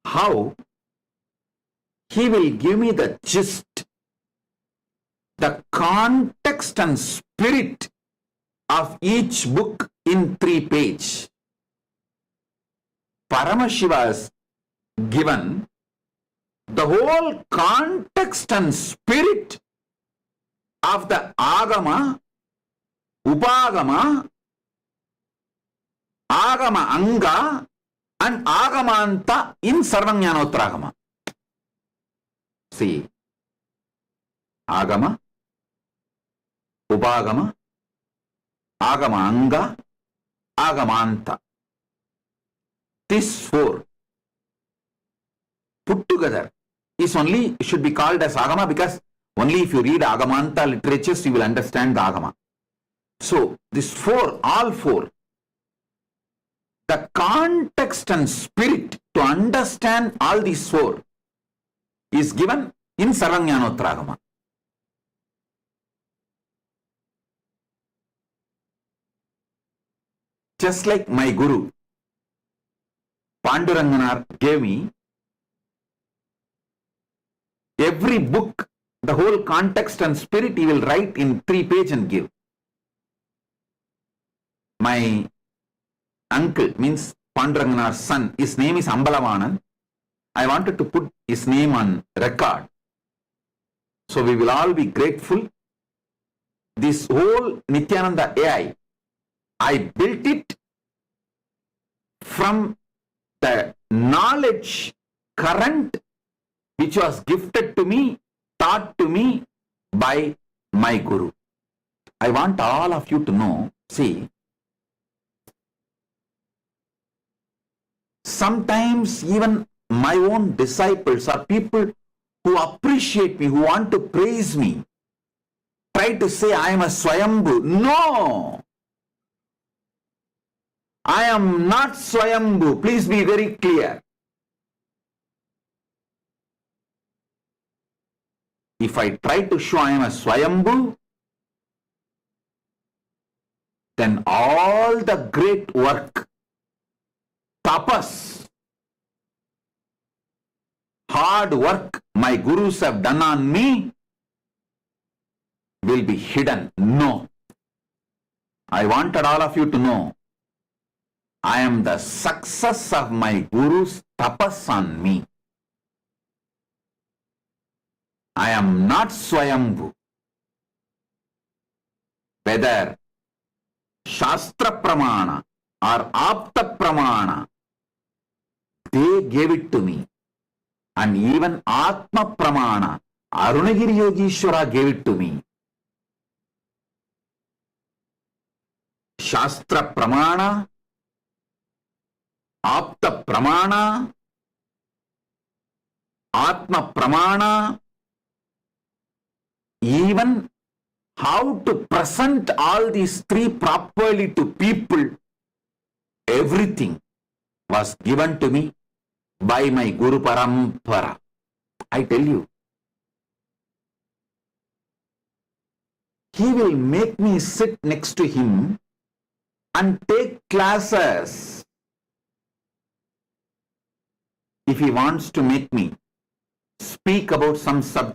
S1: How? He will give me the gist, the context and spirit of each book in 3 pages. Paramashiva has given the whole context and spirit of the Agama, Upagama, Agama Anga and Agamanta in Sarvajnanottaragama. See, Agama, Upagama, Agama Anga, Agamanta. These 4 put together should be called as Agama, because only if you read Agamanta literatures you will understand the Agama. So these 4, all 4, the context and spirit to understand all these 4 is given in Sarvajnanottaragama. Just like my Guru Panduranganar gave me every book, the whole context and spirit he will write in 3 pages and give. My uncle, means Panduranganar's son, his name is Ambalavanan. I wanted to put his name on record. So we will all be grateful. This whole Nithyananda AI, I built it from the knowledge current which was gifted to me, taught to me by my Guru. I want all of you to know, see, sometimes even my own disciples or people who appreciate me, who want to praise me, try to say I am a Swayambhu. No! I am not Swayambhu. Please be very clear. If I try to show I am a Swayambhu, then all the great work, tapas, hard work my gurus have done on me will be hidden. No. I wanted all of you to know I am the success of my guru's tapas on me. I am not Swayambhu. Whether Shastra Pramana or Apta Pramana, they gave it to me. And even Atma Pramana, Arunagiri Yogishwara gave it to me. Shastra Pramana, Apta Pramana, Atma Pramana, even how to present all these 3 properly to people, everything was given to me by my Guru Parampara. I tell you, he will make me sit next to him and take classes. If he wants to make me speak about some subject,